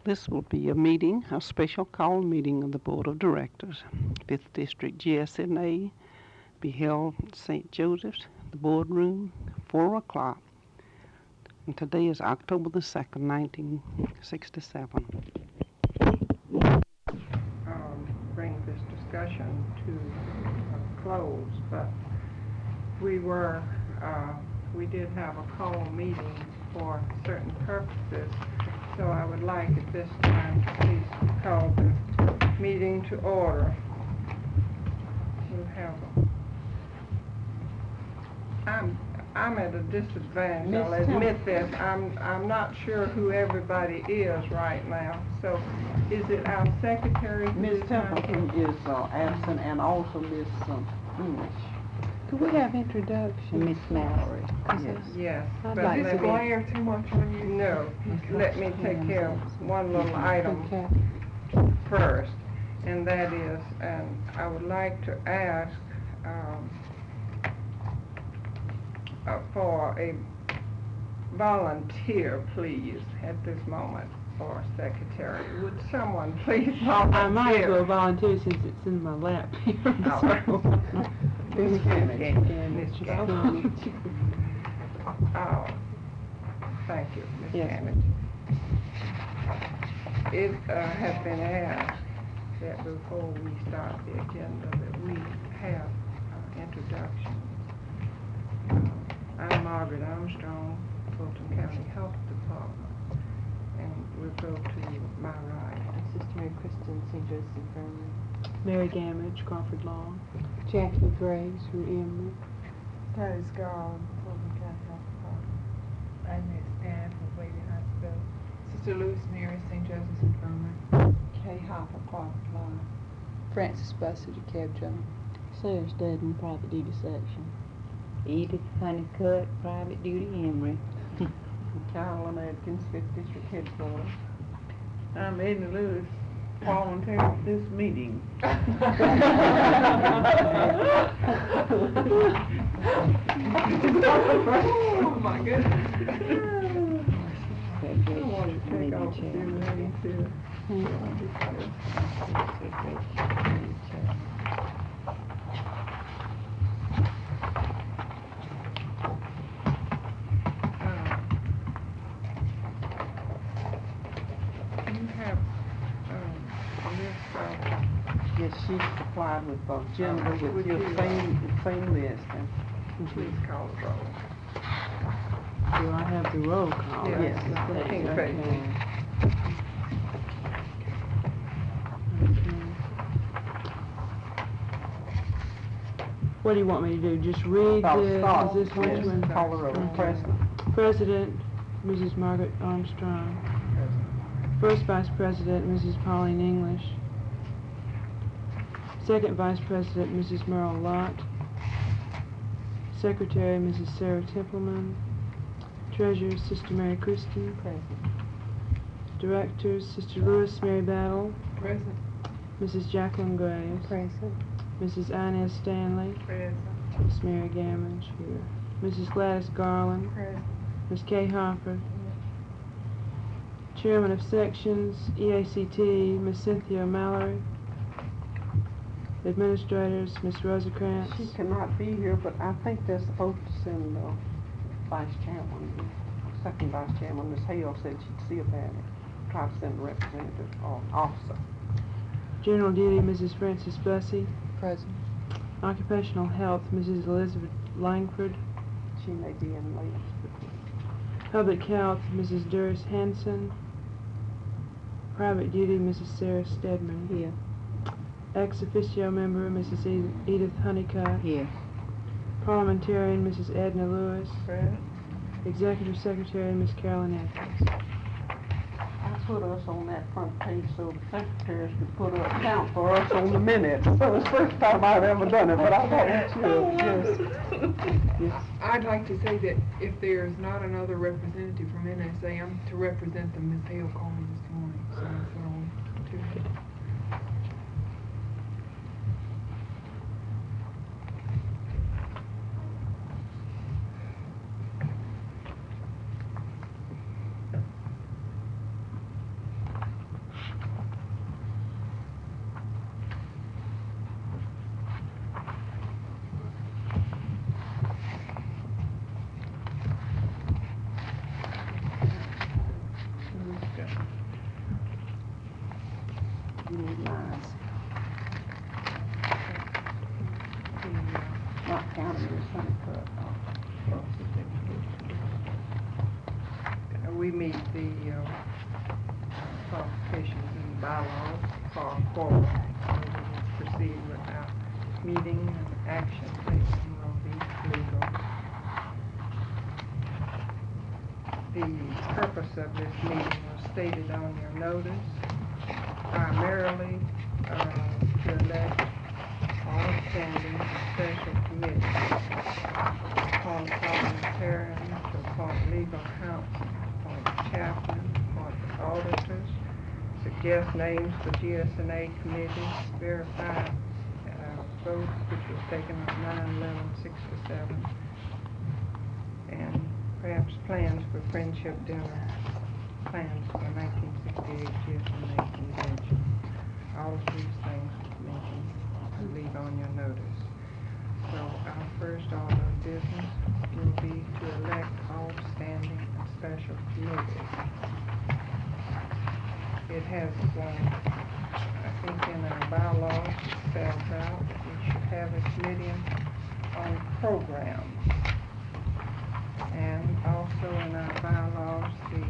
This will be a special call meeting of the Board of Directors, 5th District GSNA, be held at St. Joseph's, the boardroom, 4 o'clock. And today is October the 2nd, 1967. Bring this discussion to a close, but we did have a call meeting for certain purposes, so I would like at this time to please call the meeting to order. We'll have I'm at a disadvantage. I'll admit this. I'm not sure who everybody is right now. So, is it our secretary? Miss Templeton is absent, and also Miss English. Could we have introduction? Miss Mallory. Yes. I'd But like let to me- glare too much on you. No. Let me take care of one little item Okay. first, and that is, and I would like to ask for a volunteer, please, at this moment, for secretary. Would someone please volunteer? I might as well volunteer since it's in my lap here. Miss Gammage. Miss Gammage. Oh, thank you, Miss Yes. Gammage. It has been asked that before we start the agenda that we have introductions. I'm Margaret Armstrong, Fulton County Health Department, and we'll go to my right. Sister Mary Kristen, St. Joseph Infirmary. Mary Gamage, Crawford Law. Jackie Graves from Emory. Curtis Garland, Fulton County Health Department. I'm Miss Stan from Wady Hospital. Sister Louis Mary, St. Joseph's Infirmary. Kay Hopper, Crawford Law. Francis Bussey, DeKalb Jones. Sarah Stedman, Private Duty Section. Edith Honeycutt, Private Duty Emory. Carolyn Atkins, 5th District Headquarters. I'm Edna Lewis, volunteer at this meeting. Oh my goodness. I want to take off a few minutes here. You have a list of... Yes, she's supplied with both gender with Would your you, same list. And please call the roll. Do I have the roll call? Yes. That's Pink okay. face. Okay. What do you want me to do? Just read Start. this? Is this which Yes, one? call the roll. Okay. President. President, Mrs. Margaret Armstrong. First Vice President, Mrs. Pauline English. Second Vice President, Mrs. Merle Lott. Secretary, Mrs. Sarah Templeman. Treasurer, Sister Mary Kristen. Present. Directors, Sister Louis Mary Battle. Present. Mrs. Jacqueline Graves. Present. Mrs. Inez Stanley. Present. Miss Mary Gamage here. Mrs. Gladys Garland. Present. Miss Kay Hopper. Chairman of Sections, EACT, Miss Cynthia Mallory. Administrators, Miss Rosa Krantz. She cannot be here, but I think they're supposed to send the vice chairman, second vice chairman, Miss Hale said she'd see about it. Try to send a representative or officer. General Duty, Mrs. Frances Bussey. Present. Occupational Health, Mrs. Elizabeth Langford. She may be in late. Public Health, Mrs. Doris Hanson. Private Duty, Mrs. Sarah Stedman. Here. Ex officio member, Mrs. Edith Honeycutt. Here. Parliamentarian, Mrs. Edna Lewis. Present. Executive Secretary, Miss Carolyn Atkins. I put us on that front page so the secretaries could put a count for us on the minutes. So it's the first time I've ever done it, but I thought it should. Yes. Yes. I'd like to say that if there's not another representative from NSA, I'm to represent them. Ms. Hale called me this morning, so that's what I want to do. meet the qualifications in the bylaws for a quorum. So we will proceed with our meeting and action taken will be legal. The purpose of this meeting was stated on your notice, primarily to elect all standing and special committees, appoint parliamentarians, to appoint legal counsel, appoint chaplain, appoint auditors, suggest names for GSNA committees, verify votes, which was taken on 9/11/67, and perhaps plans for friendship dinner, plans for 1968 GSNA convention. All of these things were mentioned to leave on your notice. So our first order of business will be to elect all standing and special committees. It has I think in our bylaws, it spells out that we should have a committee on programs. And also in our bylaws, the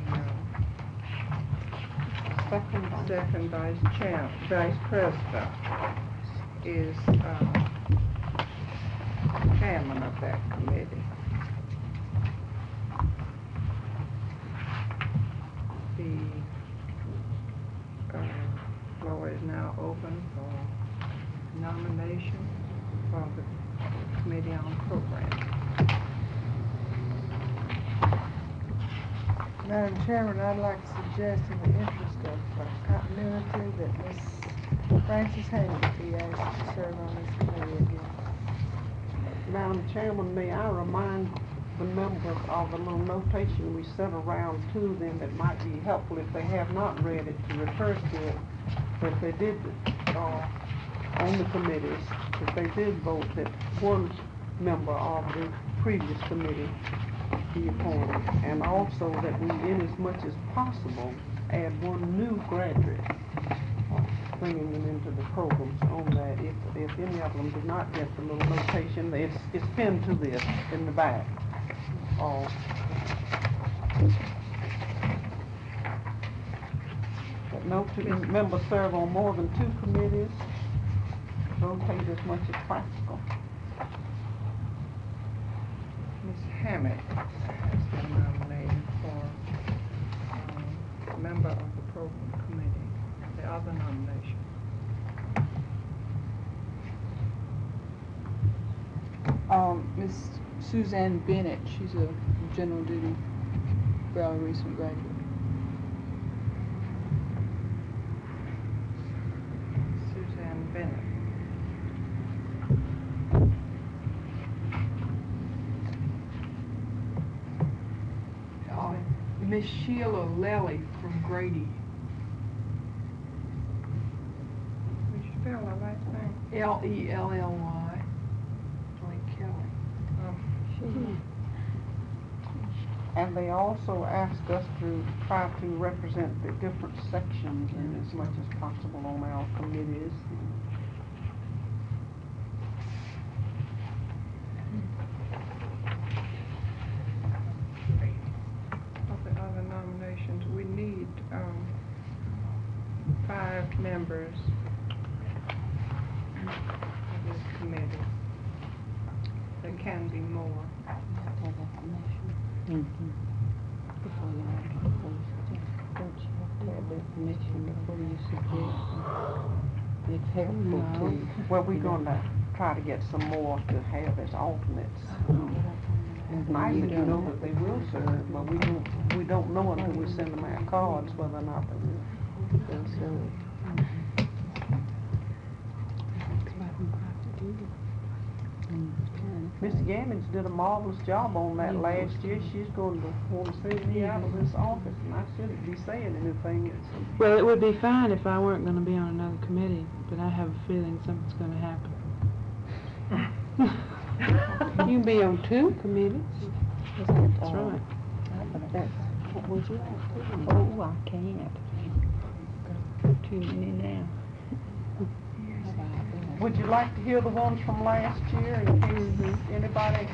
second vice president is chairman of that committee. The floor is now open for nomination for the Committee on Programs. Madam Chairman, I'd like to suggest in the interest of continuity that Ms. Frances Hammond be asked to serve on this committee again. Madam Chairman, may I remind the members of the little notation we sent around to them that might be helpful if they have not read it to refer to it, that they did, on the committees, that they did vote that one member of the previous committee be appointed, and also that we, in as much as possible, add one new graduate, bringing them into the programs on that. If any of them did not get the little notation, it's pinned to this in the back. But no two members serve on more than 2 committees, rotate as much as practical. Ms. Hammett has been nominated for member of the program committee. The other nomination. Miss Suzanne Bennett, she's a general duty, fairly recent graduate. Suzanne Bennett. Miss Sheila Lely from Grady. Would you spell the last name? Lelly. Like Kelly. And they also asked us to try to represent the different sections in as much as possible on our committees. Of the other nominations, we need 5 members of this committee. There can be more. Before you make a proposal, don't you have to have the permission before you suggest? It's helpful to you. Well, we're gonna try to get some more to have as alternates. It's nice if you know that they will serve, but we don't know until we send them our cards whether or not they will. They'll serve. Miss Gammons did a marvelous job on that last year. She's going to want to send me out of this office, and I shouldn't be saying anything. Well, it would be fine if I weren't going to be on another committee, but I have a feeling something's going to happen. You can be on 2 committees. That's right. What would you like to do? Oh, I can't. Too many now. Would you like to hear the ones from last year in case anybody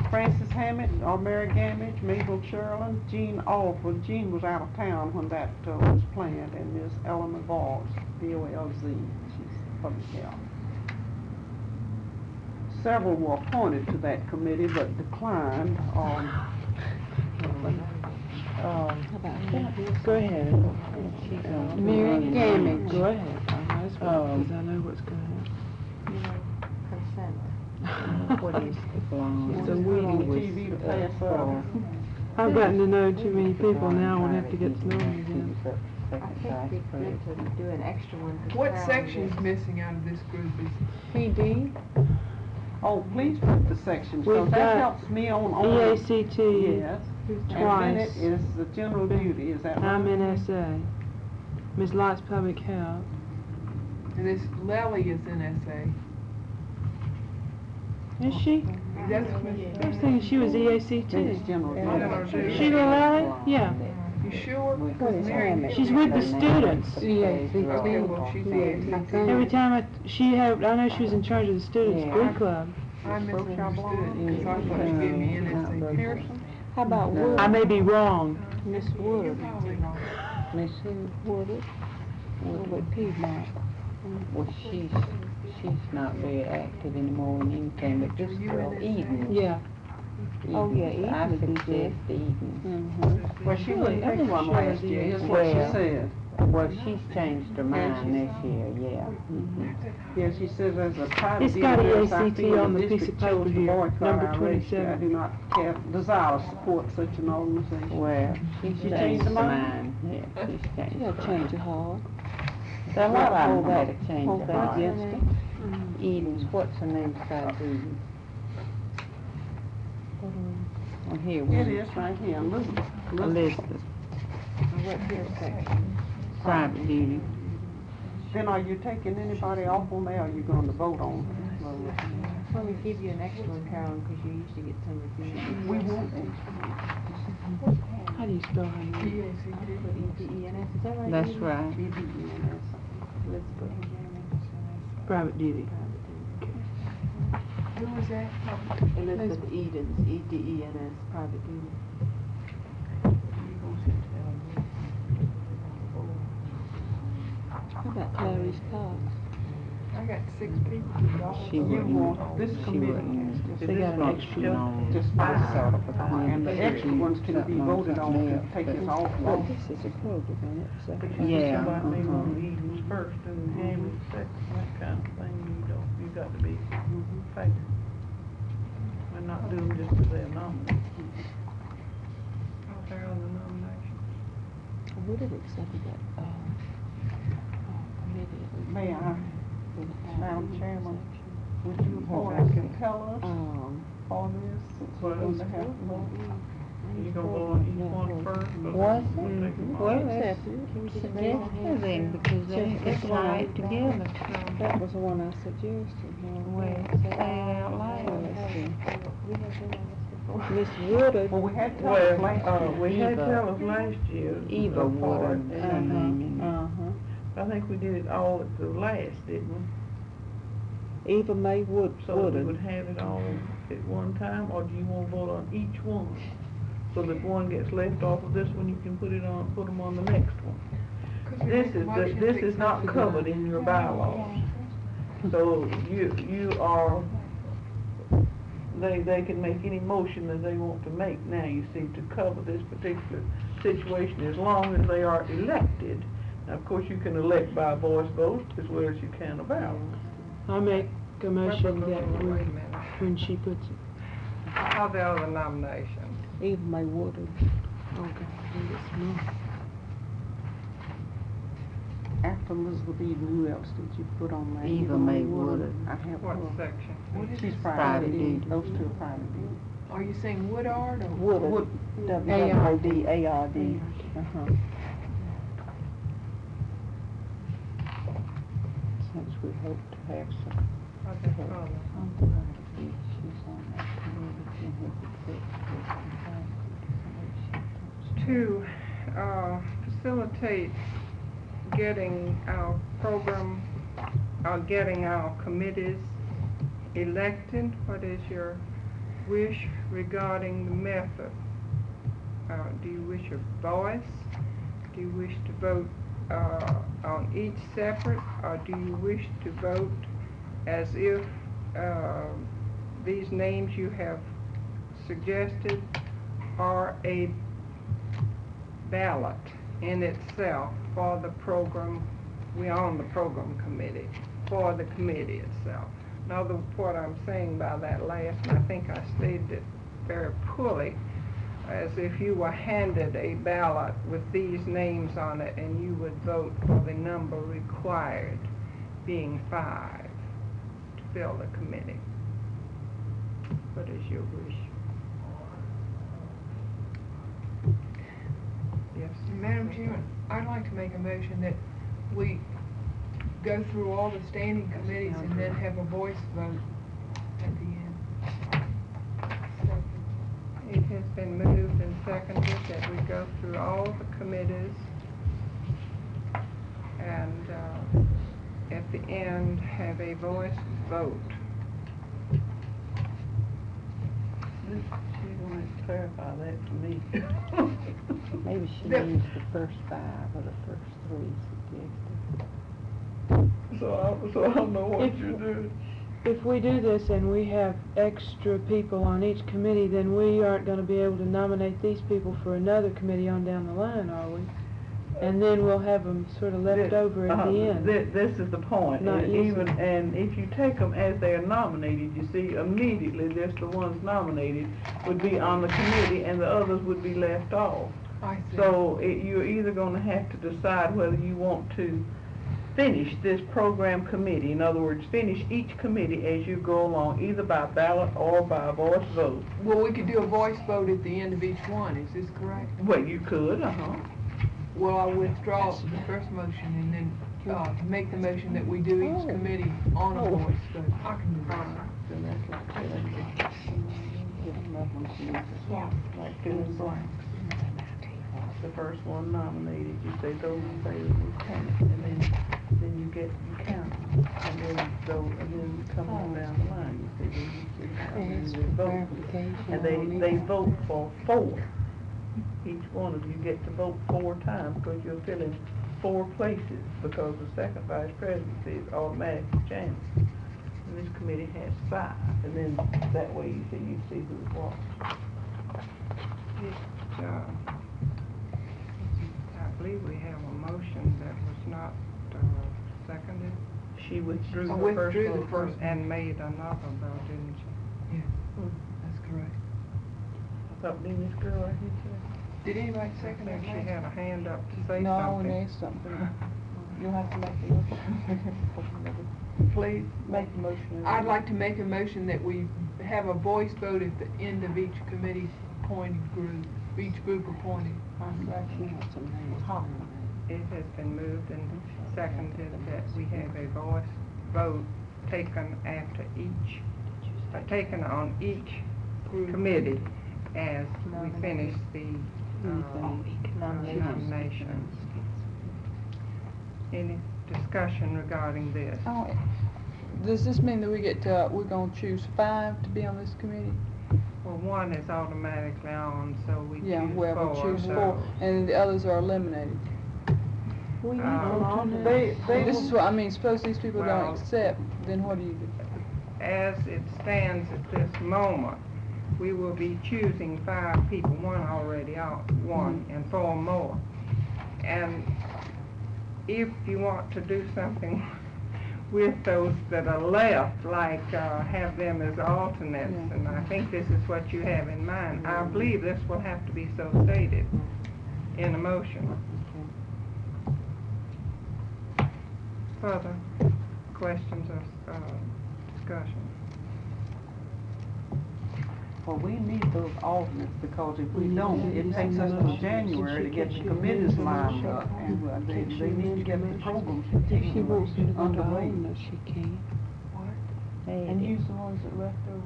Francis Hammett, Mary Gamage, Mabel Sherlin, Jean Alford. Jean was out of town when that was planned, and Miss Eleanor Voss, VOLZ, she's public health. Several were appointed to that committee but declined. Go ahead. Mary Gamage. Go ahead. I might as well, because I know what's going Consent. to What is the belong? It's a meeting TV to pass up. I've gotten to know too many people now, we'll have to get to know them again. I think we good to do an extra one. 'cause What Carol section's did. missing out of this group? Is PD? Oh, please put the sections, We've because that got helps me on. EACT, Yes. And then twice. it is the general duty, is that right? I'm in SA. Ms. Lights Public Health. and this Lely is in SA. Is she? That's, I was thinking she was Then it's EACT. general duty. Sheila Lally? Yeah. you sure? What is Mary- She's with the students. Okay, well, she's EACT. Every time I know she was in charge of the students' glee club. I misunderstood, because I thought you gave me NSA. Pearson? How about Wood? I may be wrong. Miss You're Wood. probably wrong. Miss who? Wood. Wood Piedmont. Well, she's not very active anymore in anything, but this girl, Eden. Yeah. Oh, yeah, Eden I would be good. suggest Eden. Well, she wouldn't take one Sure, last year, is what she well. said. Well, she's changed her mind this year, yeah. Yeah, she says as a private It's got university, I EACT feel on the the piece district of paper chose to here, boycott number our registry. I 27. do not desire to support such an organization. Well, she's She changed her mind? mind. Yeah, she's changed her mind. change your heart. A lot of them had to change hold their that heart. against her. Eden's, what's her name besides Eden? Well, here, It we is right here, Elizabeth. Elizabeth, What here section? private duty. Then are you taking anybody off on there, or are you going to vote on? Let me give you an extra one, Carolyn, because you used to get some reviews. We won't. How do you spell her name? EACT. E-D-E-N-S, is that right? That's right. Private duty. Who was that? Elizabeth Edens, E-D-E-N-S, private duty. How about Clarice Cox? I got 6 people. She You wouldn't, want this she committee, wouldn't. They got an extra one. just sort of, and the extra ones can be voted on to take us off. This is a program, isn't it? So- Yeah, Somebody may want uh-huh. Eden's first and Jamie second, that kind of thing, you got to be fair. And not do them just because they're nominated. Out there on the nomination. Would have accepted that, committee. May I, Madam Chairman, would you appoint us and tell us on this, since we're going to have to vote? You gonna go on each one first? or Was it? we'll take them all? Well, that's suggested then, because they tied together. That was the one I suggested. Well, say it out loud. Miss Woodard. Well, we had tellers Well, last year. we had Eva. tellers last year. Eva Woodard, And, her name in it. I think we did it all at the last, didn't we? Eva Mae So that we Woodard. would have it all at one time, or do you wanna vote on each one? So that if one gets left off of this one, you can put them on the next one. This is not covered in your bylaws. So you are, they can make any motion that they want to make now, you see, to cover this particular situation, as long as they are elected. Now, of course, you can elect by voice vote as well as you can a ballot. I make a motion that Wait a minute. when she puts it. How the other nominations? Eva Mae Woodard. Okay. After Elizabeth Eden, who else did you put on there? Eva Mae Woodard. I have What her. section? She's Private private duty, duty. those two are private duty. Are you saying Woodard or? Woodard. W-O-O-D-A-R-D. Since we hope to have some. How's that called? She's on that committee. To facilitate getting our program, getting our committees elected, what is your wish regarding the method? Do you wish a voice? Do you wish to vote on each separate, or do you wish to vote as if these names you have suggested are a ballot in itself for the program, we're on the program committee, for the committee itself? Now, what I'm saying by that last, and I think I stated it very poorly, as if you were handed a ballot with these names on it and you would vote for the number required, being 5, to fill the committee. What is your wish? Yes. Madam Chairman, I'd like to make a motion that we go through all the standing committees and then have a voice vote at the end. It has been moved and seconded that we go through all the committees and at the end have a voice vote. She wanted to clarify that for me. Maybe she That- means the first 5 or the first 3 suggested. So I don't know what If- you're doing. If we do this and we have extra people on each committee, then we aren't gonna be able to nominate these people for another committee on down the line, are we? And then we'll have them sort of left over at the end. This is the point, Not and easy. even, and if you take them as they are nominated, you see, immediately, just the ones nominated would be on the committee, and the others would be left off. I see. So, you're either gonna have to decide whether you want to finish this program committee, in other words, finish each committee as you go along, either by ballot or by voice vote. Well, we could do a voice vote at the end of each one, is this correct? Well, you could, Well, I withdraw the first motion and then, make the motion that we do each committee on a voice vote. I can do that. Then that's like like filling blanks. The first one nominated, you say those in favor will count, and then you count, and then then come on down the line, you see, then you vote. And they vote for 4. Each one of you get to vote 4 times, because you're filling 4 places, because the second vice presidency is automatically changed. And this committee has 5, and then that way you see who's what. I believe we have a motion that was not seconded. She withdrew I her first withdrew the vote. first. And made another though, didn't you? That's correct. I thought, didn't this girl right here say? Did anybody I second think that she motion? had a hand up to say No, I something. want to ask something. You'll have to make the motion. Please. Make the motion. I'd like to make a motion that we have a voice vote at the end of each committee appointed group, each group appointed. It has been moved and seconded that we have a voice vote taken after each, taken on each committee as we finish the nominations. Any discussion regarding this? Oh, does this mean that we get to, we're gonna choose 5 to be on this committee? Well, one is automatically on, so we choose 4. Yeah, well, we choose 4, so, and the others are eliminated. This is what, I mean, suppose these people Well- don't accept, then what do you do? as it stands at this moment, we will be choosing 5 people, one already out, one, and 4 more. And if you want to do something with those that are left, like have them as alternates, Yeah. and I think this is what you have in mind, I believe this will have to be so stated in a motion. Further questions or discussion? Well, we need those alternates, because if we don't, it takes us till January to get the committees lined up, and they need to get the programs If she wants to go underway. on, no, she can. And use the ones that left over.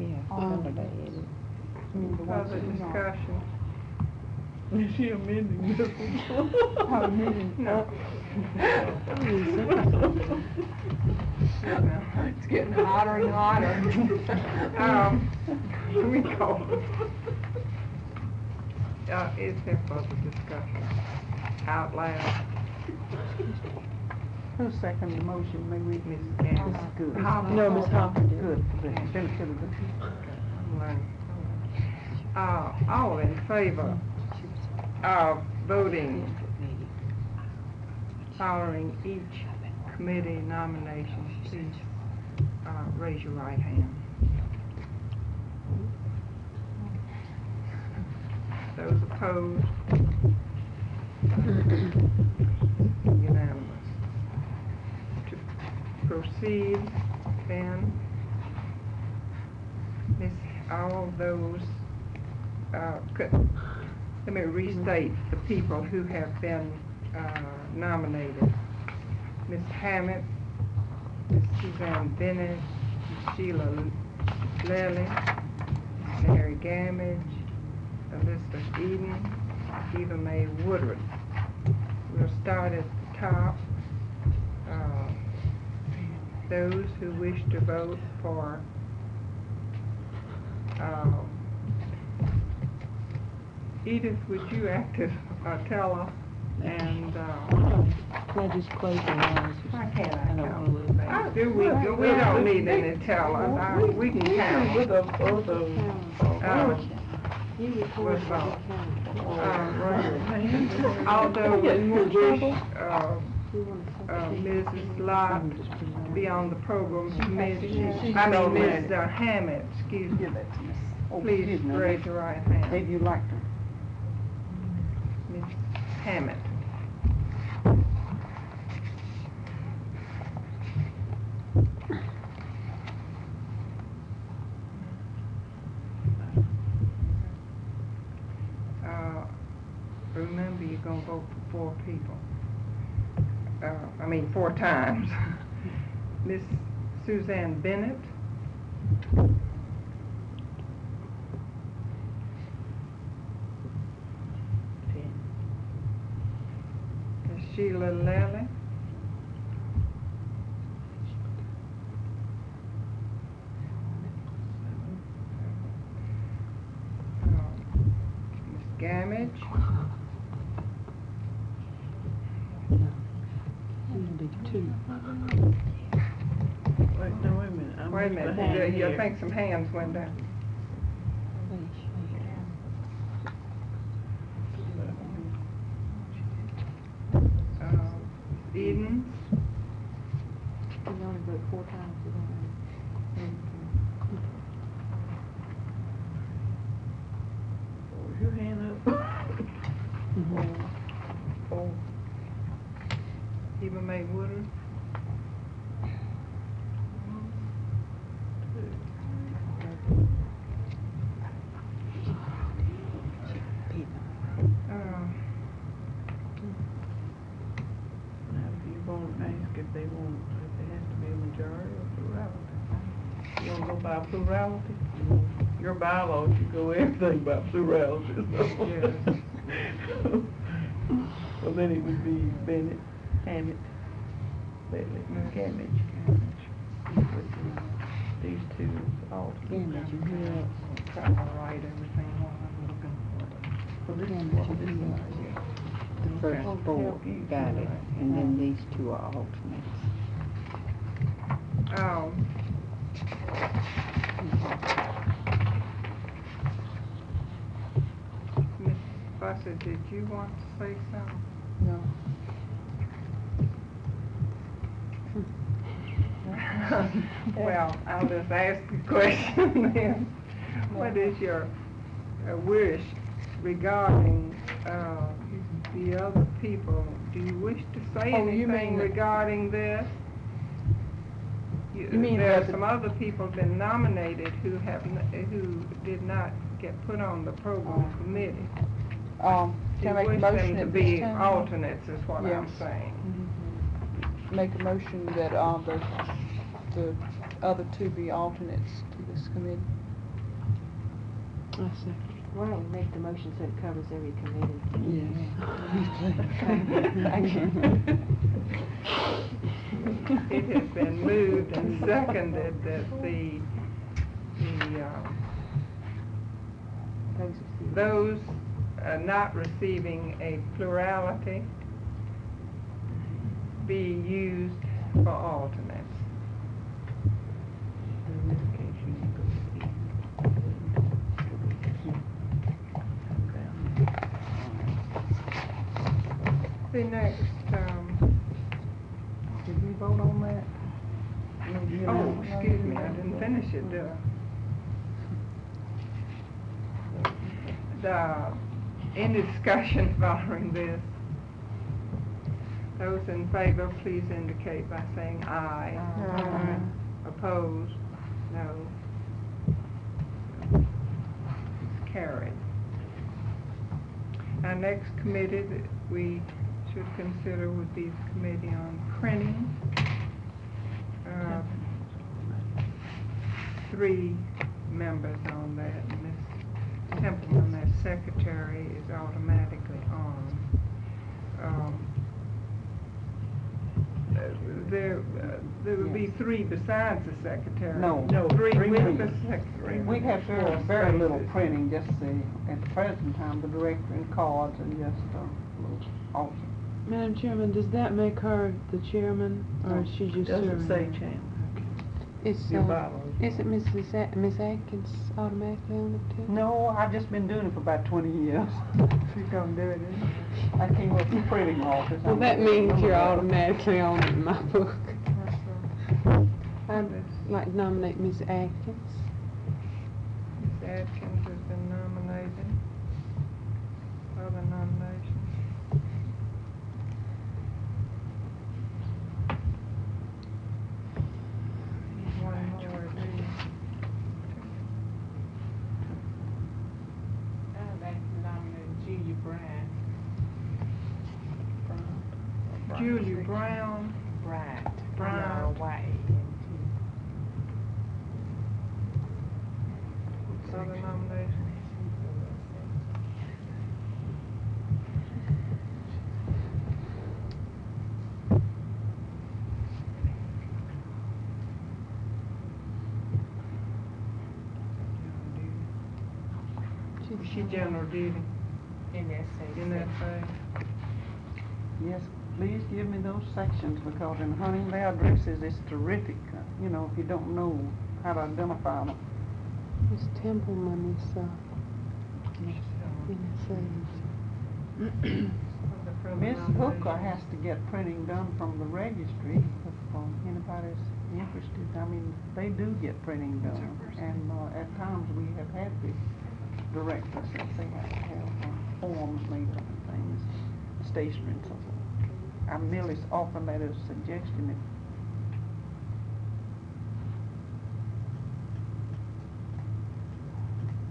Yeah, Oh. Sunday. The ones Further that we don't. discussion? She amending this one. No. It's getting hotter and hotter. Let me call. Is there further discussion? Out loud. Who seconded the motion, may we, Ms. Gann. Good. No, Ms. Hopper did. Good, good. I'm learning. All in favor of voting following each committee nomination, please raise your right hand. Those opposed? Unanimous. To proceed, then, all those, let me restate the people who have been nominated. Ms. Hammett, Ms. Suzanne Bennett, Ms. Sheila Lilly, Mary Gamage, Elizabeth Eden, Eva Mae Woodward. We'll start at the top. Those who wish to vote for Edith, would you act as teller? And Can I just close the lines? why can't I don't count? wanna lose my- We don't need any teller. We can count. With the other, With vote. Although we wish Mrs. Lott be on the program committee, Ms. Hammett, excuse me, give that to Miss. Oh, please excuse me. raise your right hand. If you liked her. Ms. Hammett. Remember, you're gonna vote for 4 people. 4 times. Miss Suzanne Bennett. Miss Sheila Lilly. Miss Gamage. Two. Wait, no, wait a minute. I Wait a missed minute, the hand I here. think some hands went down. Eden. You only vote 4 times, you Was your hand up? Oh. Eva Mae Woodard. Now, if you want to ask if they want, if it has to be a majority or plurality. You want to go by plurality? Your bylaws, you go everything by plurality, so. Yes. Well, then it would be Bennett, Hammett, Bentley, Gamage. These two alternates. Try to write everything while I'm looking for it. Well, this is what this is here. The first 4, got it, and then these 2 are alternates. Ms. Bussey, did you want to say something? No. Well, I'll just ask the question then. What is your wish regarding the other people? Do you wish to say Oh, you anything mean that- regarding this? You mean There are that the- some other people been nominated who who did not get put on the program committee. Can I You make a wish motion them to at be this time? alternates is what I'm Yes. saying. Make a motion that, the other 2 be alternates to this committee. I second. Why don't we make the motion so it covers every committee? It has been moved and seconded that those not receiving a plurality be used for alternates. In this case, you need to go The next, Did we vote on that? oh, excuse me, I didn't finish it, did I? Any discussion following this? Those in favor, please indicate by saying aye. Aye. Opposed? No. It's carried. Our next committee that we should consider would be the Committee on Printing. 3 members on that. Ms. Templeman, as secretary, is automatically on. There would be 3 besides the secretary. No, 3 3 with the members. secretary. We have very little printing, just at the present time, the director and cards and just little alternate. Madam Chairman, does that make her the chairman, or is she just serving? Doesn't say there? chairman. Is, Your bylaws. isn't Miss Atkins automatically on it too? No, I've just been doing it for about 20 years. She's gonna do it, isn't she? I came up with printing office. Well, that means you're automatically on it in my book. I'd like to nominate Miss Atkins. Ms. Atkins has been nominated. Other nominations? One more, please. I'd like to nominate Julia Bryan. Julia Brown. Bryant. Bryant. Other nominations? Is she general duty In that in that thing? Yes, please give me those sections, because in hunting their addresses, it's terrific, you know, if you don't know how to identify them. Miss Templeman is, Miss Hooker has to get printing done from the registry, if anybody's interested. I mean, they do get printing done, and at times we have had the directors that they have to have forms made up and things, stationery and so forth. I merely offer that as a suggestion.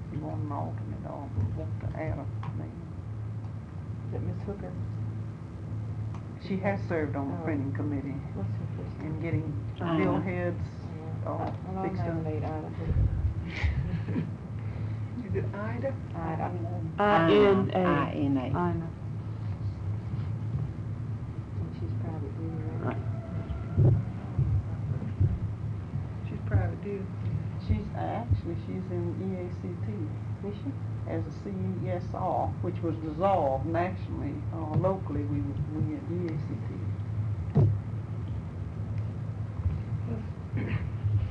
If you want an alternate, or want to add a name. Is it Miss Hooker? She has served on the printing committee What's her first name? in getting bill heads fixed up. Is it Ida? I-N-A. I-N-A. Ina. She's private duty, right? She's private duty. She's in EACT. Is she? As a CESR, which was dissolved nationally. Locally, we at EACT.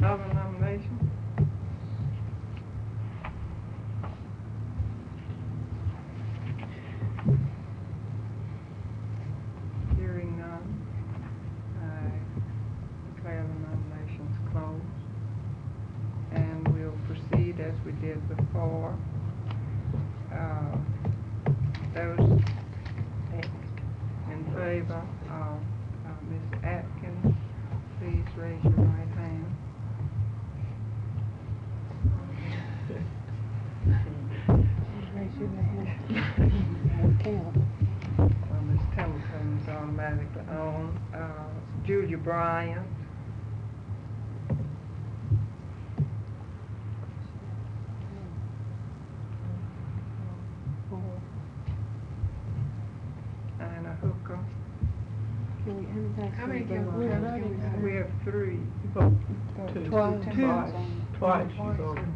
Other nominations? Hearing none, I declare the nominations closed. And we'll proceed as we did before. Those in favor of Ms. Atkins, please raise your right hand. Raise your hand. Count. Ms. Templeton's automatically on. Julia Bryant. How many council members do we have? We have 3. Twice. Twice you voted.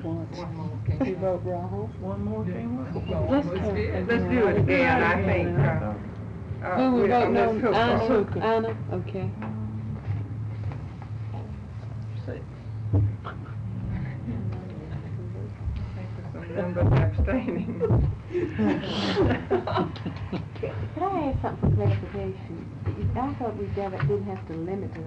One more. You vote wrong. One more came up. Let's count. Let's do it again, I think. Who we voting Ms. on? Hooker. Anna, okay. Some members abstaining. Can I ask something for clarification? I thought we didn't have to limit to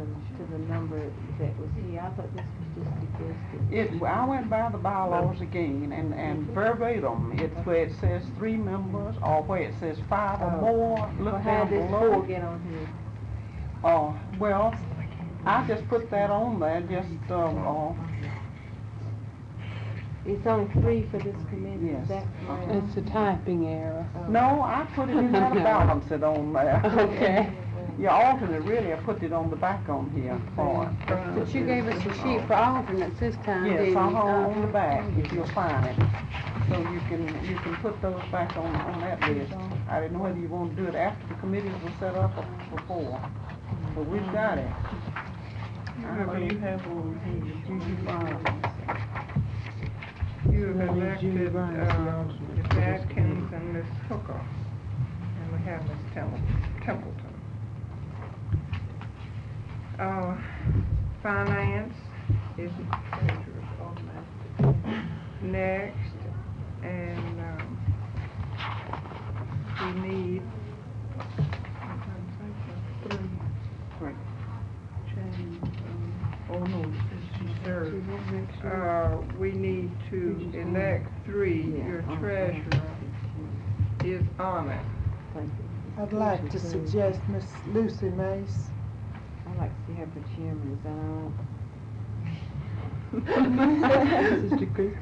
the number that was here. I thought this was just suggested. I went by the bylaws again, and verbatim, it's where it says 3 members, or where it says 5 or more, Well, look how down did this below. 4 get on here? Well, I just put that on there, just, It's only 3 for this committee, Yes. is that correct? It's a typing error. no, I put it in there to balance it on there. Okay. Your alternate, really, I put it on the back on here for it. But you gave us a sheet for alternates this time, didn't Yes, you? on the back, if you'll find it. So you can put those back on that list. I didn't know whether you want to do it after the committees were set up or before, but we've got it. Remember you have one here, Judy Barnes. You have elected, Ms. Atkins and Ms. Hooker, and we have Ms. Templeton. Finance is next, and, we need, Right. Oh, no, she served. we need to elect 3. Your treasurer is on it. I'd like to suggest Miss Lucy Mace. I'd like to see her for chairman, is that all right? Sister Chris.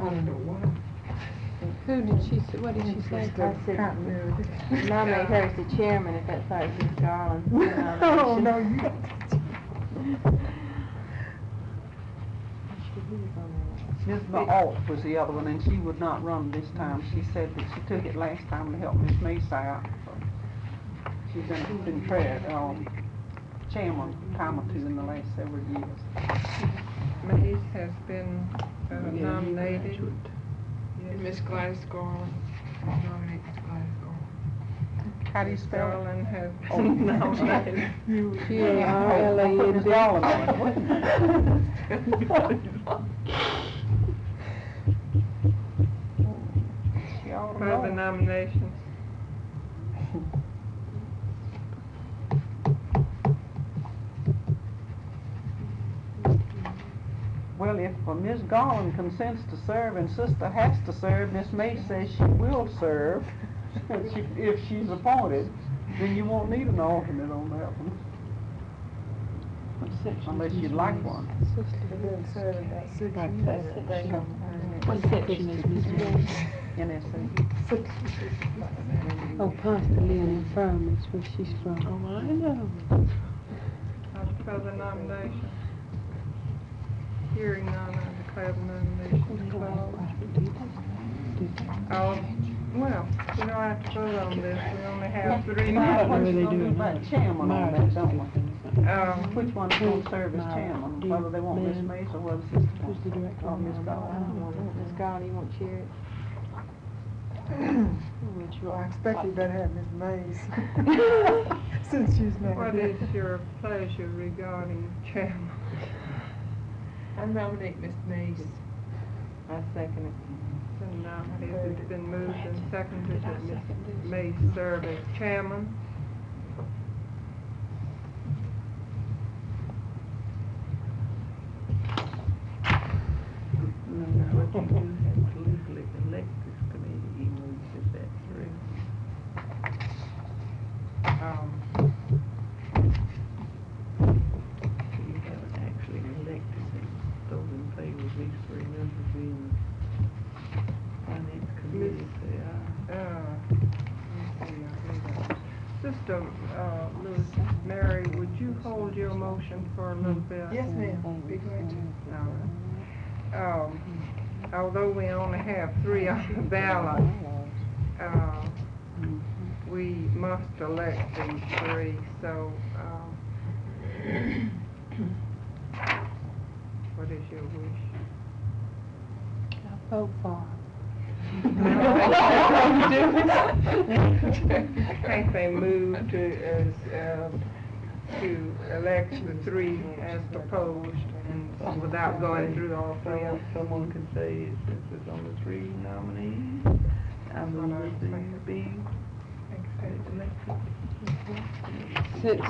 I don't know why. Who did she say, what did she say? Interest of continuity. Nominate her as the chairman if that's all right, Ms. Garland. Oh, no, you. Ms. Alt was the other one, and she would not run this time. She said that she took it last time to help Miss Mace out. She's been chairman time or 2 in the last several years. Mace has been nominated. And Miss Gladys Garland. Nominate Miss Gladys Garland. How do you spell it? Garland has been nominated. G-A-R-L-A-N-D. Miss Garland on it, wasn't it? She ought to Further know. nominations? Well, if Ms. Garland consents to serve and Sister has to serve, Miss Mace says she will serve. If she's appointed, then you won't need an alternate on that one. Unless you'd like one. What section is Miss Jones? NSA. Oh, Ponce Firm is where she's from. Oh, I know. Further nominations? Hearing none, I declare the nominations closed. Well, we don't have to vote on this, we only have 3 nominations. About chairman on that, don't we? Which one's gonna serve as Myra. chairman, whether they want Miss Mace or whether Sister Who's the director? or Miss Garland. Ms. Garland, you want to chair it? Well, I expect you better have Miss Mays, since she's not What here. is your pleasure regarding chairman? I nominate Miss Mace. I second it. And now, it's been moved and seconded that Ms. Mace serve as chairman. But you do have to legally elect this committee, even though you said that correct. You haven't actually elected them. Those in favor of these 3 members being the finance committee, say aye. Let's see, I read that. Sister, Lewis, Mary, would you hold your motion for a little bit? Yes, ma'am, be glad to. All right. although we only have 3 on the ballot, we must elect these 3, so, what is your wish? Vote for. Can't they move to elect the 3 as proposed and without going through all 3 of them? Someone could say, since it's only 3 nominees, I move that these be elected. Since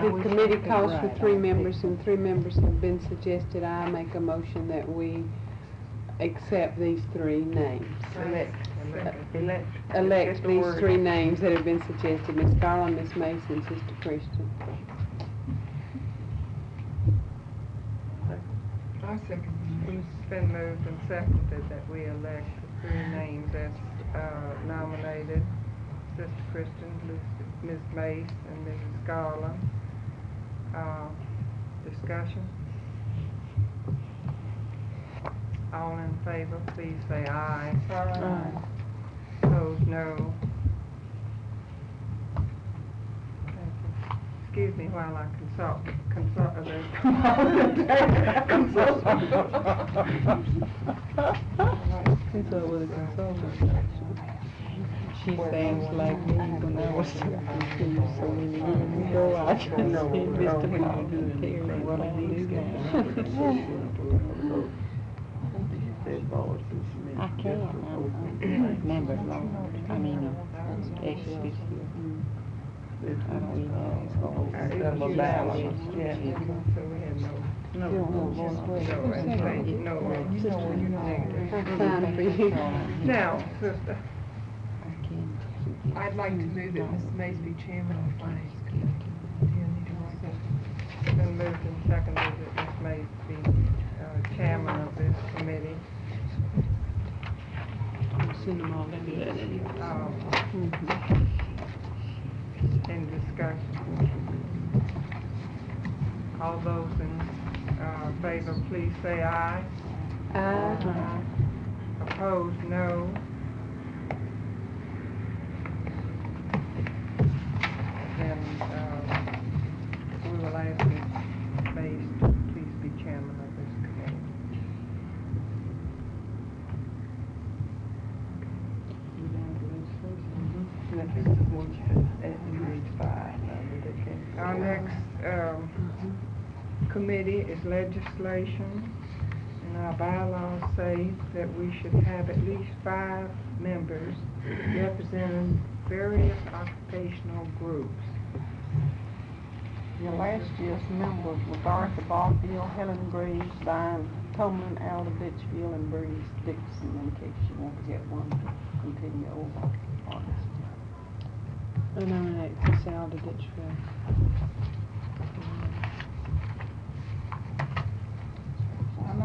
the committee calls for 3 members and 3 members have been suggested, I make a motion that we accept these 3 names. Elect these 3 names that have been suggested, Ms. Garland, Ms. Mason, Sister Christian. I second. It's been moved and seconded that we elect the 3 names as nominated, Sister Christian, Ms. Mace, and Mrs. Garland. Discussion? All in favor, please say aye. Aye. Opposed, no. Thank you. Excuse me while I consult Consult with a consultant. She sings like me when I was talking to you, so when you go out, I said, Mr. Paul, Terry, what I do now. I can't, I'm member, I mean, executive. I don't even know it's called. Double ballot, yeah. So we had no. Fine for you. Now, sister, I'd like to move that Mrs. Mays be chairman of the finance committee. it's been moved and seconded that Ms. Mays be chairman of this committee. Send them all in there anyway. In discussion. All those in favor, please say aye. Aye. Opposed, no. Then we will ask Ms. Mays to please be chairman of this committee. Our next committee is legislation, and our bylaws say that we should have at least 5 members representing various occupational groups. Your last year's members were Dorothy Barfield, Helen Graves, Diane Tomlin, Alda Litchfield, and Breeze Dixon, in case you want to get one to continue over August. I nominate Miss Alda Ditchfield.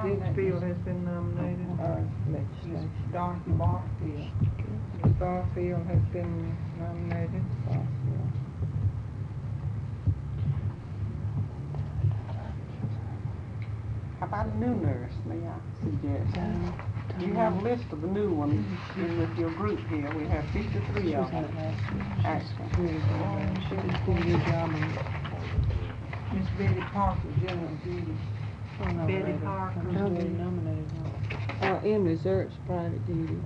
Ditchfield has been nominated. Ms. Dorothy Barfield. Ms. Barfield has been nominated. How about a new nurse, may I suggest? You have a list of the new ones with your group here. We have 53 of them. Actually. Miss Betty Parker, general duty. Betty Parker. Nominated one. In reserves, private duty.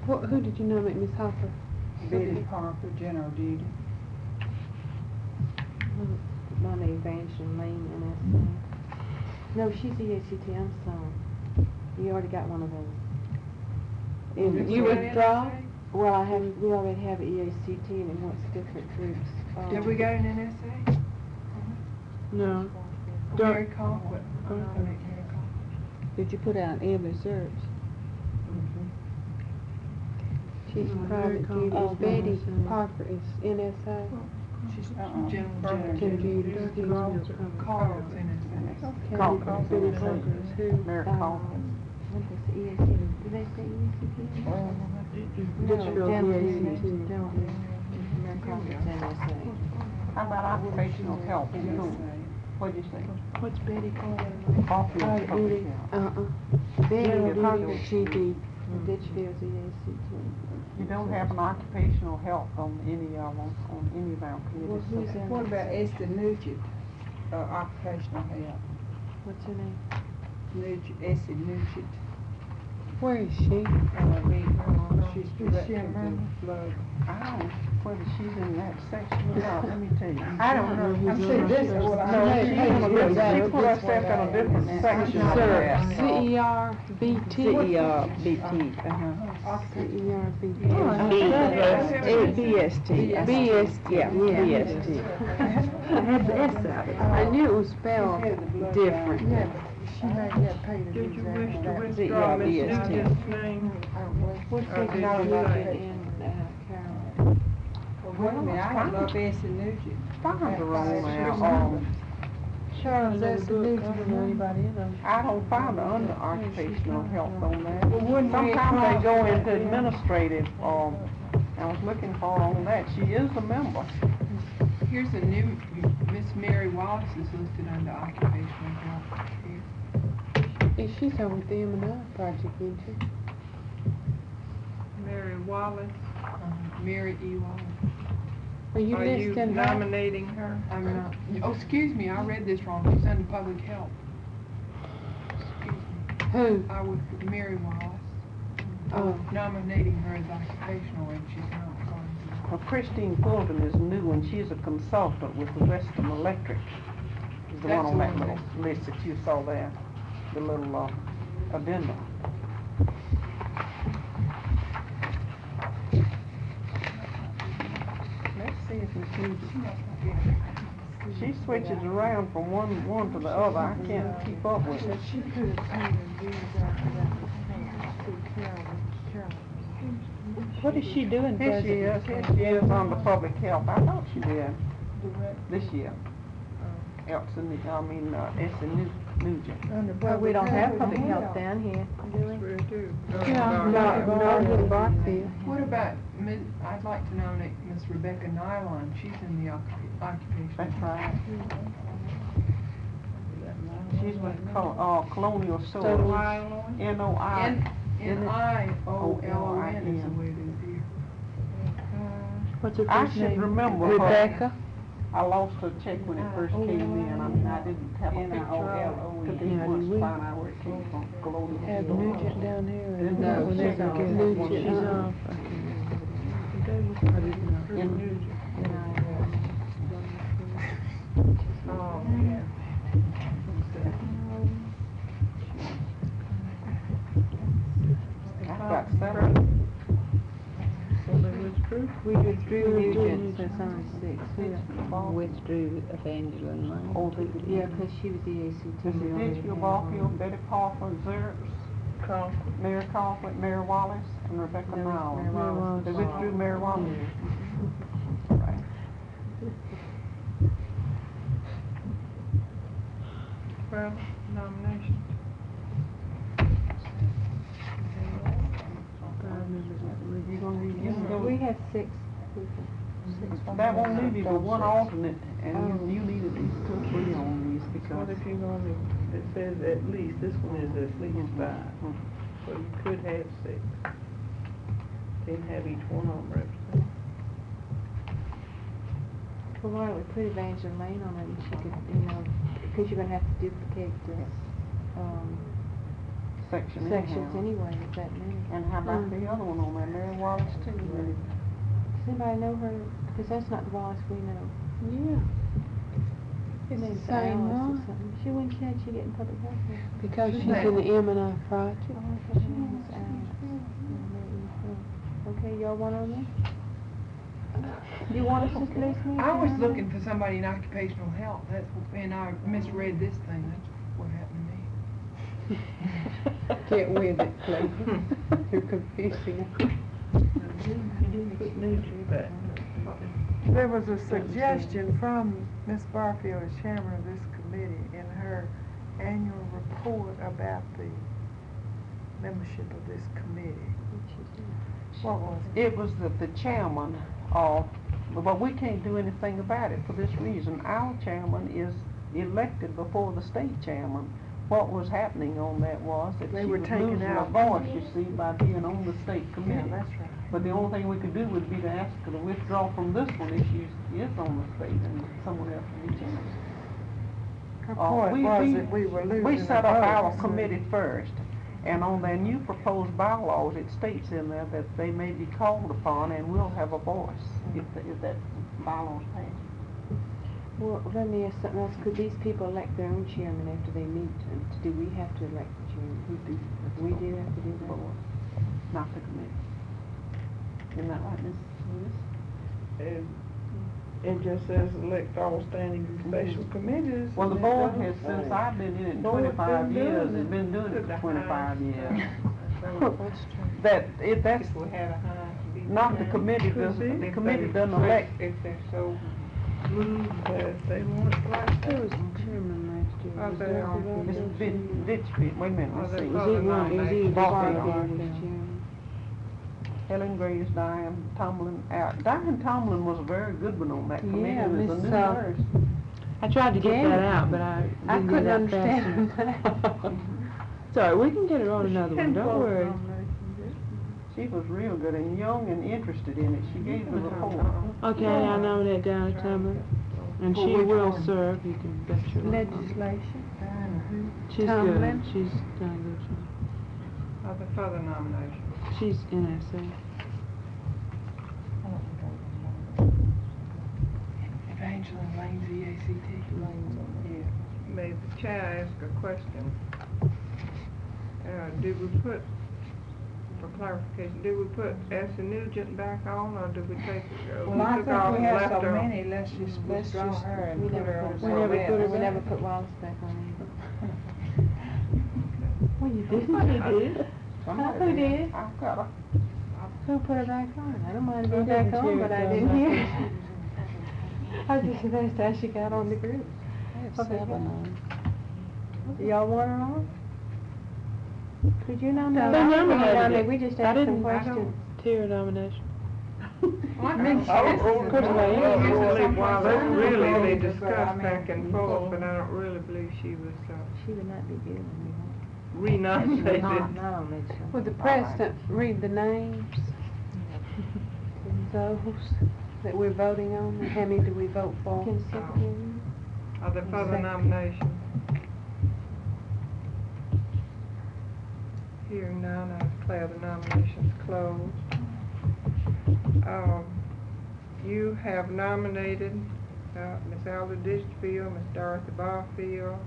Who did you nominate, Miss Hopper? Betty Parker, general duty. My name Evangeline Lane, NSA. No, she's EACT, I'm sorry. You already got one of those. You withdraw? Well, we already have EACT and it wants different groups. Have we got an NSA? No. Mary Colquitt. I'll nominate Mary Colquitt. Did you put out in reserves? She's private duty. Betty Parker is NSA. She's general Duty. Carl's NSA. Betty Parker is who? Mary Coffin. What is the EACT? Do they say EACT? Ditchfield General EACT. duty. General duty. Mary Colquitt's NSA. I How about occupational health? You know, what'd you say? What's Betty called? Barfield Private Public duty. Health. Betty General would duty be or GD. Ditchfield's EACT. You don't have an occupational health on any of them, on any of our Well, who's committees. in? What about Esther Nugent, occupational health? What's her name? Esther Nugent. Where is she? She's Is she director a of the member? flood. I don't know whether she's in that section or not, let me tell you. I don't know. I'm saying this is what I. No, Hey, she's hey, in a different, hey, she put herself in a different section of that. CERBT? CERBT, CERBT. BST. BST. Yeah, BST. I had the S out. I knew it was spelled different. Yeah, but she may get paid a Did you wish to that. withdraw Ms. BST. Nugent's name? What's Or the did number you like- in Carroll? Wait a minute, I don't know if Esther Nugent. Find her on there, Charles S. I don't Nugent. know anybody in them. I don't find her under occupational health on that. Well, wouldn't we Sometimes they go cross- into administrative, I was looking for her on that, she is a member. Here's a new, Miss Mary Wallace is listed under occupational health here. Hey, she's over with the M&I project, isn't she? Mary Wallace, Mary E. Wallace. Are you are you listing her? nominating her? I'm not, oh, excuse me, I read this wrong, she's under public health. Excuse me, Who? I was Mary Wallace. Oh. Nominating her as occupational and she's not going Well, Christine Fulton is new and she's a consultant with the Western Electric. Is the one That's on that the one little list that you saw there, the little, addendum. Let's see if Ms. Nugent, she switches around from one to the other, I can't keep up with it. She could have paid her dues after that was through Carroll. What is she doing Here she is under public health, I thought she did this year. Elson, Esther Nugent. Well, we don't have public health down here, do we? We do. Yeah, not in Barfield. What about, I'd like to nominate Miss Rebecca Nylon, she's in the occupational. That's right. She's with Colonial Soil. N-O-I. N-I-O-L-O-N is the way it is here. What's her I first should name? remember her. Rebecca? I lost her check when it first came in, I didn't have a picture of it. Yeah, Once we find out where it came from, Colonial Have Soil. Nugent down here and No, that one she's there. off. Nugent, She's she's off. off. I didn't know. In- Oh, I've got several. so they withdrew? We withdrew Nugent, so it's only six. Withdrew Evangeline Lane. Oh, they Yeah, 'cause she was the ACT. This is Ditchfield, Barfield, Betty Parker, Zerts, Mary Colquitt, Mary Wallace, and Rebecca Mary Nowell. Wallace. They withdrew Mary Wallace. Right. Well, nomination. You gonna read We have six people. That won't leave you but one alternate, and you need at least 2 or 3 on these What because. if you're gonna, it says at least, this one is at least 5, so you could have 6. Then have each one of them represented. Well, why don't we put Evangeline Lane on it and she could, because you're gonna have to duplicate the, Section sections anyhow. anyway, with that many. And how about the other one on there, Mary Wallace too? Does anybody know her? Because that's not the Wallace we know. Yeah. Her It's name's the same Alice or one. something. She, when she had, she getting public health care. Because she's in the M&I project. Oh, I thought her name was Alice. Okay, y'all want on there? You want us to listen? I was looking for somebody in occupational health, and I misread this thing, that's what happened to me. Get with it, Clay. You're confusing. Put Nugent back. There was a suggestion from Ms. Barfield, as chairman of this committee, in her annual report about the membership of this committee. What was it? It was the chairman, But we can't do anything about it for this reason. Our chairman is elected before the state chairman. What was happening on that was that They she were was taking losing her out- voice, you see, by being on the state Yeah, committee. that's right. But the only thing we could do would be to ask her to withdraw from this one if she is on the state and someone else to be chairman. Her point was that we were losing We set up our our votes. committee first, and on their new proposed bylaws, it states in there that they may be called upon and will have a voice if that bylaws pass. Well, let me ask something else. Could these people elect their own chairman after they meet? And do we have to elect the chairman? We do. We do have to do that? Board, not the committee. Isn't that right, Ms. Lewis? It just says elect all standing and special committees. Well, the and board it has, doesn't since say. I've been in it Board's 25 been years, doing it's it. been doing it for 25 years. That's true. That's, If we had a high. not the committee, doesn't, the committee doesn't elect. If they're so But if they want it like Who that. was chairman last year? Are Was they that on- the Ms. Robertson? Ditchfield, wait a minute, let's Are they see. Was it one, it was either Boston Boston or or- chairman. Helen Graves, Diane Tomlin, Diane Tomlin was a very good one on that committee, Yeah, who was a Miss, new nurse. I tried to get Janet. that out, but I I didn't couldn't get it out understand fast enough. Sorry, we can get her on another one, don't worry. She was real good and young and interested in it. She gave the report. Okay, I nominate Diana Tumlin, and For she which will one? serve, you can bet your life. Legislation? She's Tumlin? good, she's done a good job. Are there further nominations? She's NSA. Evangeline Lane's EACT. May the chair ask a question? Did we put, for clarification, did we put Essie Nugent back on, or did we take, Well, I took think off we and had left so her? many, let's just withdraw her and We put never her on put, something we never put her, else. we never put Wallace back on either. Well, you did. Somebody did. Who did? I've got her. Who put her back on? I don't mind I being back didn't on, hear but it, I though. didn't hear it. I was just amazed how she got on the group. Okay, y'all want her on? Could you nominate? They I didn't nominated nominate, it. we just I asked some didn't questions. tier nomination. Really, they discussed back and forth, but I don't really believe she was, She would not be good on me. renominated. Not on that show. Would the president read the names? Those that we're voting on, and how many do we vote for? Can the secretary? Are there further nominations? Hearing none, I declare the nominations closed. You have nominated Ms. Alda Ditchfield, Ms. Dorothy Barfield,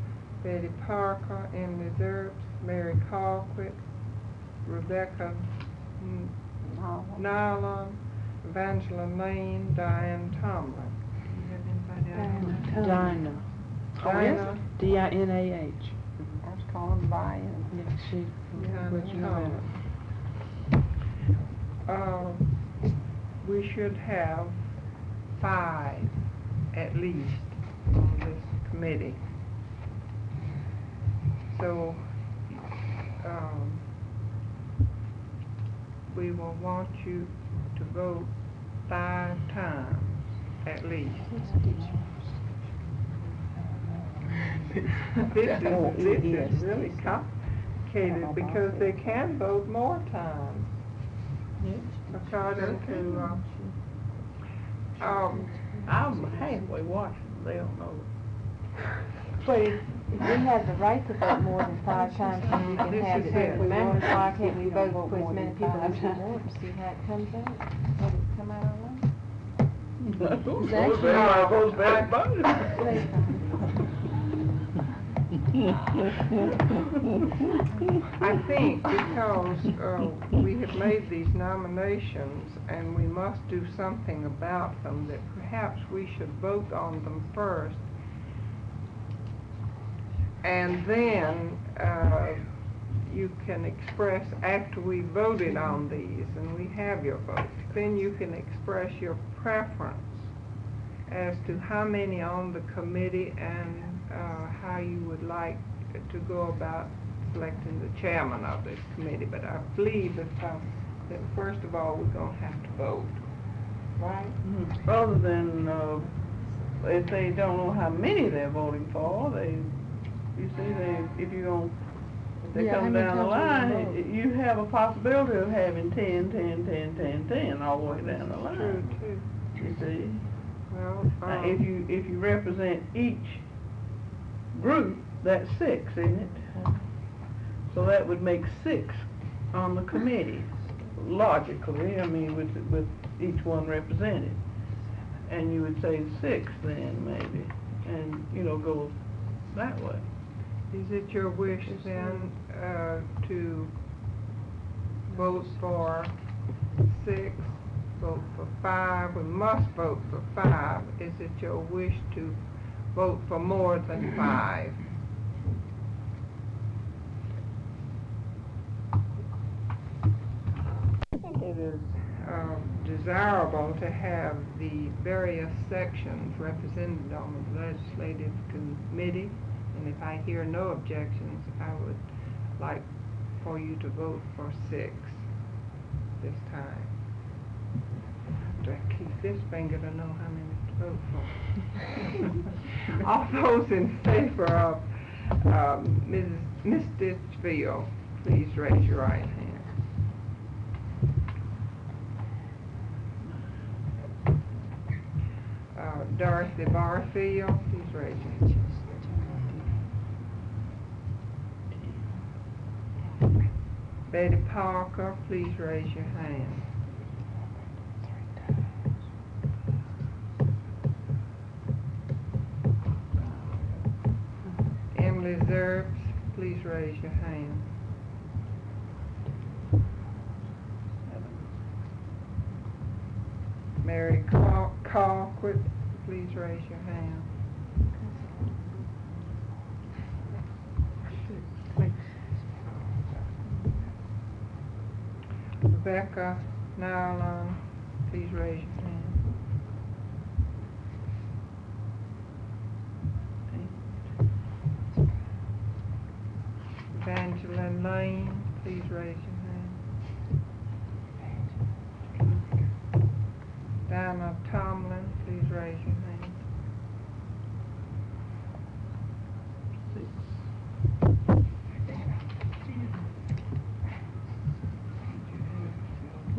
Betty Parker, Emily Zerps, Mary Colquitt, Rebecca Nyland, Evangeline Lane, Diane Tomlin. You have anybody else? Dinah, Dinah, D-I-N-A-H. I was calling Diane. Yeah, she, Diana Tomlin. We should have 5 at least on this committee. So, we will want you to vote 5 times at least. This is really complicated because they can vote more times. According to, I'm halfway Washington, they don't know. But if we have the right to vote more than 5 times, then we can This have is it. it. If we want, why can't we vote Vote for as more many than people as 5 we times. want and see how it comes out? Let it come out all right? Everybody votes back budget. I think because we have made these nominations and we must do something about them, that perhaps we should vote on them first. And then you can express, after we voted on these and we have your vote, then you can express your preference as to how many on the committee and how you would like to go about selecting the chairman of this committee. But I believe that first of all, we're going to have to vote. right? Other than, if they don't know how many they're voting for, if you don't, if they Yeah, how come many down the times are you line, gonna vote? you have a possibility of having 10, 10, 10, 10, 10 all the way down the line. True, too. You see? Well, Now, if you represent each group, that's 6, isn't it? So that would make 6 on the committee, logically, I mean, with each one represented. And you would say 6 then, maybe, and, go that way. is it your wish then, to vote for 6, vote for 5? We must vote for 5. Is it your wish to vote for more than 5? I think it is. Desirable to have the various sections represented on the legislative committee, and if I hear no objections, I would like for you to vote for 6 this time. I have to keep this finger to know how many to vote for. All those in favor of Ms. Ditchfield, please raise your right hand. Dorothy Barfield, please raise your hand. Betty Parker, please raise your hand. Emily Zerbs, please raise your hand. Mary Colquitt, please raise your hand. Rebecca Nyland, please raise your hand. Evangeline Lane, please raise your hand. Donna Tomlin, please raise your hand.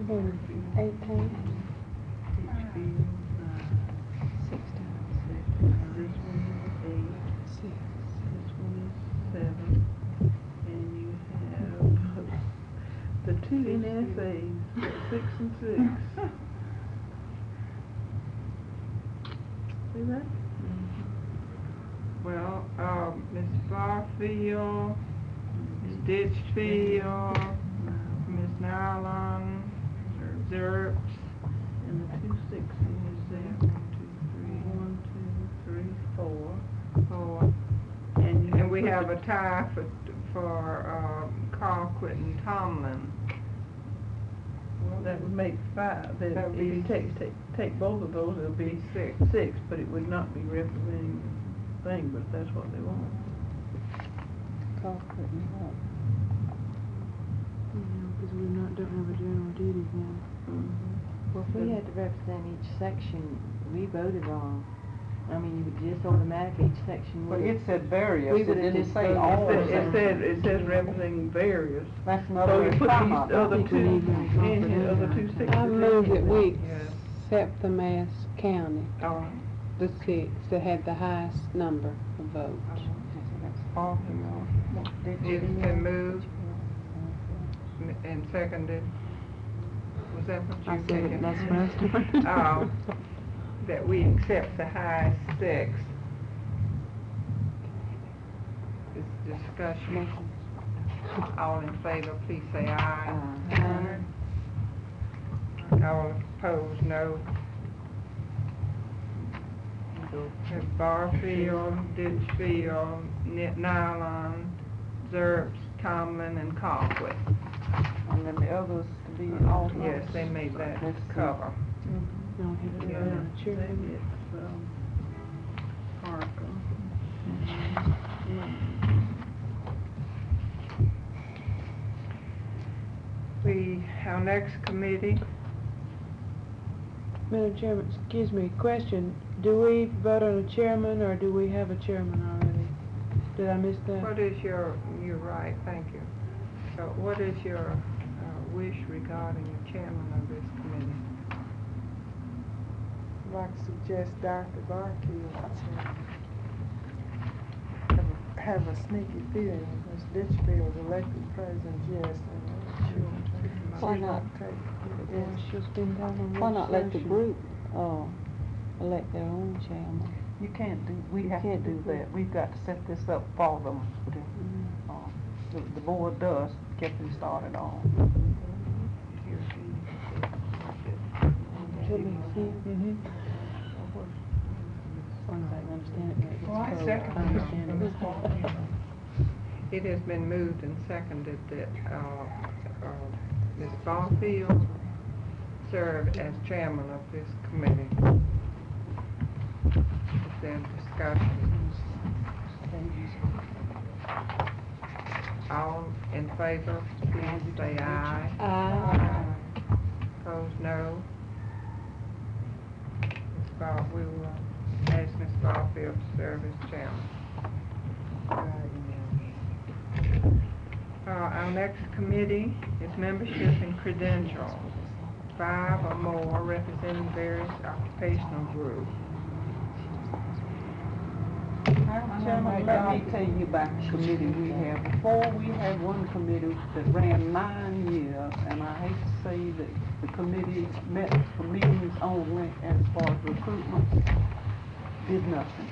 Voted 18. This one is 8, this one is 7, and you have the 2 NSAs, 6 and 6. See that? Well, Ms. Barfield, Ms. Ditchfield, Ms. Nyland, Zerbs, And the 2 6s is there. 1, 2, 3, 4. 4. And you And we put have the- a tie for Colquitt and Tomlin. That would make 5. That That would if you be- take both of those, it'll be 6. 6, but it would not be representing the thing, but that's what they want. Because we don't have a general duties now. Well, if we had to represent each section we voted on, I mean, you would just automatically, each section But would. it said various, We it would've didn't just say voted all of It them. says representing various. That's So another you put these comma. other think we 2 need to in here, other 2 confidential. 6s. I move that we Yes. accept them as county, All right. the 6 that had the highest number of votes. It's been moved and seconded. Was that what you I said? said it, that's what I was doing. That we accept the highest 6. This discussion. All in favor, please say aye. Aye. All opposed, no. Have Barfield, Ditchfield, Nyland, Zerbs, Tomlin, and Colquitt. And then the others to be alternates. Yes, they made that Let's see. cover. Don't have to Yeah. vote on the chairman. Parker. Our next committee Madam Chairman, excuse me, question. Do we vote on a chairman or do we have a chairman already? Did I miss that? What is you're right, thank you. So what is your wish regarding the chairman of this committee? I'd like to suggest Dorothy Barfield to have a sneaky feeling Ms. Litchfield was elected president, yes, and Why she'd not? like to take, Well, yes. she's been down on Why not let the legislation. group, elect their own chairman? You can't do, we You have to can't do do that. We've got to set this up for them. The board does get them started on. Mhm. As long as I can understand it, maybe it's Well, I code. second I understand it. it. It has been moved and seconded that Ms. Barfield serve as chairman of this committee. Is there discussion? All in favor, please say aye. Aye. Opposed, no. We will ask Ms. Barfield to serve as chairman. Our next committee is membership and credentials. 5 or more representing various occupational groups. Chairman, let me tell you about the committee we have. Before, we had one committee that ran 9 years, and I hate to say that the committee met for meetings only as far as recruitment, did nothing.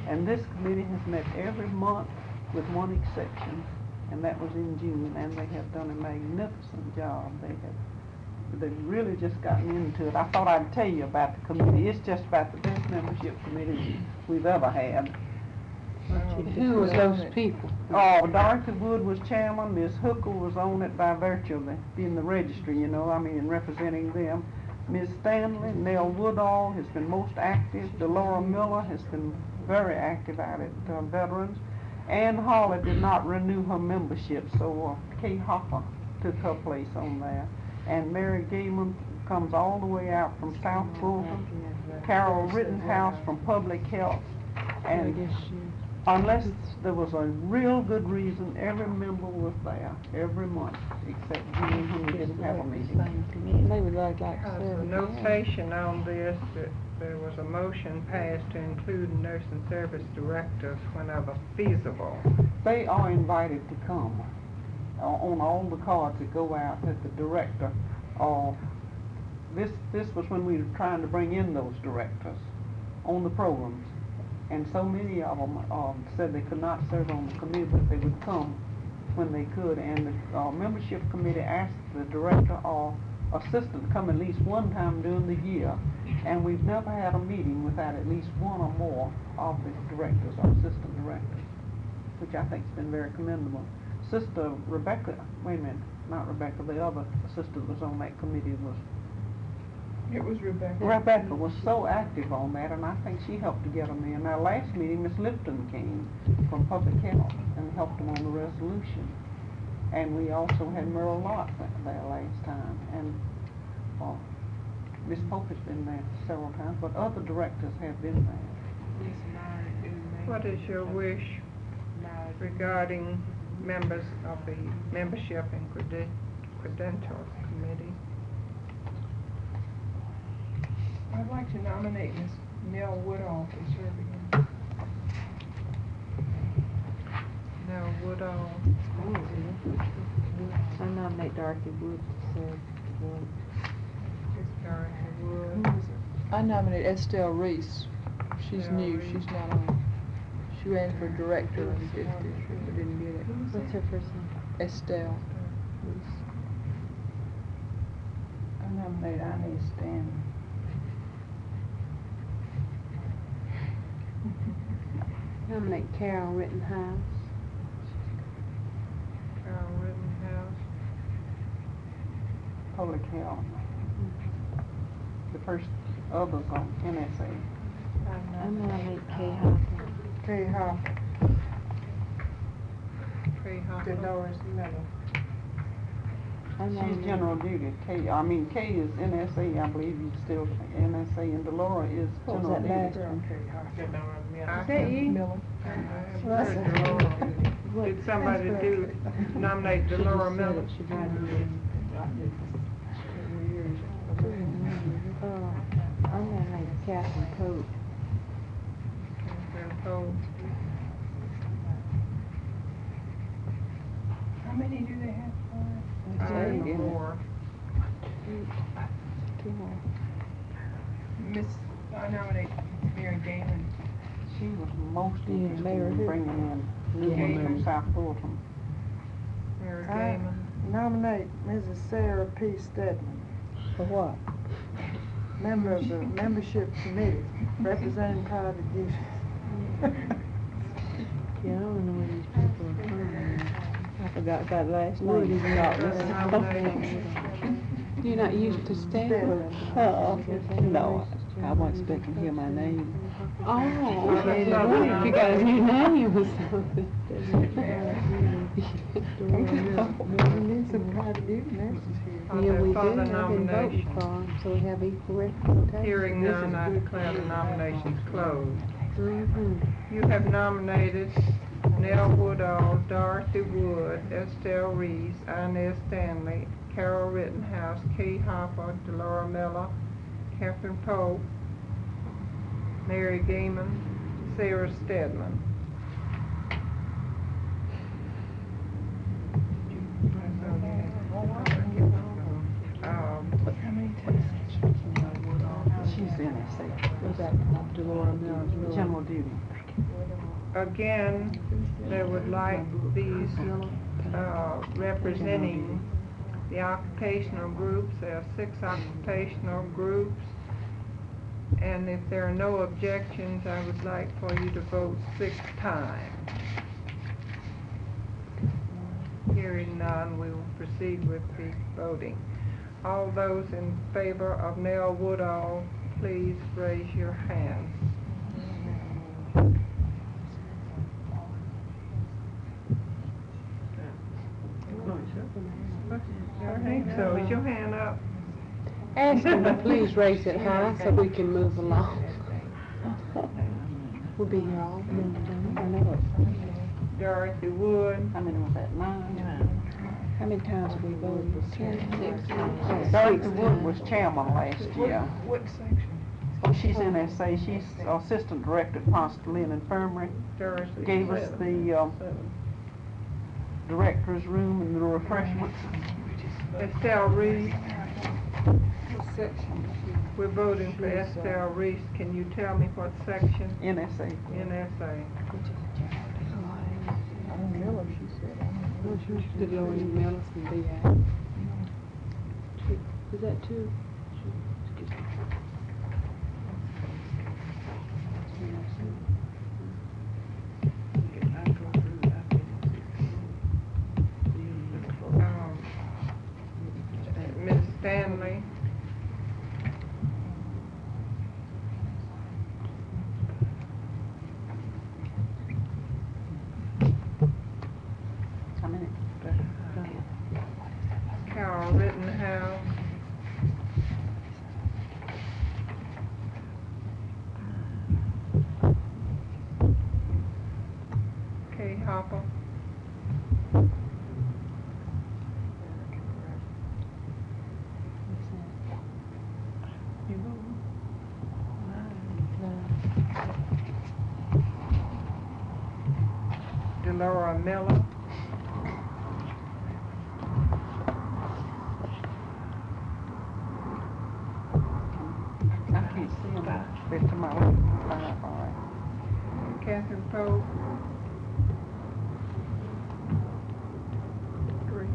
And this committee has met every month with one exception, and that was in June, and they have done a magnificent job. They've really just gotten into it. I thought I'd tell you about the committee. It's just about the best membership committee we've ever had. Who was those people? Oh, Dorothy Wood was chairman, Ms. Hooker was on it by virtue of being the registry, you know, and representing them. Ms. Stanley, Nell Woodall has been most active. Delora Miller has been very active out at Veterans. Ann Hawley did not renew her membership, so Kay Hopper took her place on there. And Mary Gaiman comes all the way out from South Fulton. Carol Rittenhouse from Public Health. I And guess unless there was a real good reason, every member was there every month, except June when we didn't have a meeting. They would like to There's a serve again. notation on this that there was a motion passed to include nurse and service directors whenever feasible. They are invited to come on all the cards that go out that the director, this was when we were trying to bring in those directors on the programs. And so many of them said they could not serve on the committee, but they would come when they could. And the membership committee asked the director or assistant to come at least one time during the year. And we've never had a meeting without at least one or more of the directors or assistant directors, which I think has been very commendable. Sister Rebecca, wait a minute, not Rebecca, the other sister that was on that committee was It was Rebecca. Rebecca was so active on that, and I think she helped to get them in. Our last meeting, Miss Lipton came from Public Health and helped them on the resolution. And we also had Merle Lott there last time, and Miss Pope has been there several times, but other directors have been there. What is your wish regarding members of the membership and credentials committee? I'd like to nominate Ms. Nell Woodall to serve again. Now, Woodall, I nominate Dorothy Wood to serve again. Ms. Dorothy Wood. I nominate Estelle Reese. She's Estelle new, Reese. she's not on. She ran for director in the 5th district, but didn't get it. What's her first name? Estelle Reese. I nominate Annie Stanley. Nominate Carol Rittenhouse. Carl Rittenhouse. Public Health. The first others on NSA. I nominate Kay Hopper. Kay Hopper, Trey Hopper. Dolores Miller. She's general duty. Kay is NSA, I believe you still, NSA, and Delora is What was general that duty. last one? Is that you? Did somebody nominate Delora Miller? I'm gonna make Catherine Coat. How many do they have for it? Four. I nominate Mary Galen. She was most interested Mayor in who? bringing in new ones from South Fulton. Mary I Gaiman. nominate Mrs. Sarah P. Stedman, For what? member of the membership committee, representing private duties. Yeah, I don't know where these people are from. I forgot that last Wood name. is That's nomination. You're not used to Stanford. No, I wasn't expecting to hear my name. Oh, okay, if you got a new name or something. Some private duty nurses here. Yeah, we do, For I've the been voting nomination. for 'em, so we have equal representation. Hearing none, I declare the nominations closed. Mhm. You have nominated Nell Woodall, Dorothy Wood, Estelle Reese, Inez Stanley, Carol Rittenhouse, Kay Hopper, Delora Miller, Catherine Pope, Mary Gaiman, Sarah Stedman. She's NSA, Was that Delora Mills? general duty. Again, they would like these representing the occupational groups. There are 6 occupational groups. And if there are no objections, I would like for you to vote 6 times. Hearing none, we will proceed with the voting. All those in favor of Nell Woodall, please raise your hand. I think so. Is your hand up? Ask them to please raise it high so we can move along. We'll be here all morning. I know it. Dorothy Wood, How many was that, 9? How many times have we voted? 10. Dorothy Wood was chairman last year. What section? Oh, she's NSA, she's assistant director at Ponce Lynn Infirmary. Dorothy. Gave us the director's room and the refreshments. Estelle Reese, What section? we're voting for Estelle Reese. Can you tell me what section? NSA. NSA. Miller, she said. Delora Mills and B.I. Is that 2? Ms. Stanley, How many? Carol Rittenhouse, Kay Hopper, Delora Miller, I can't see them. They're to my left. All right. Catherine Pope, 3,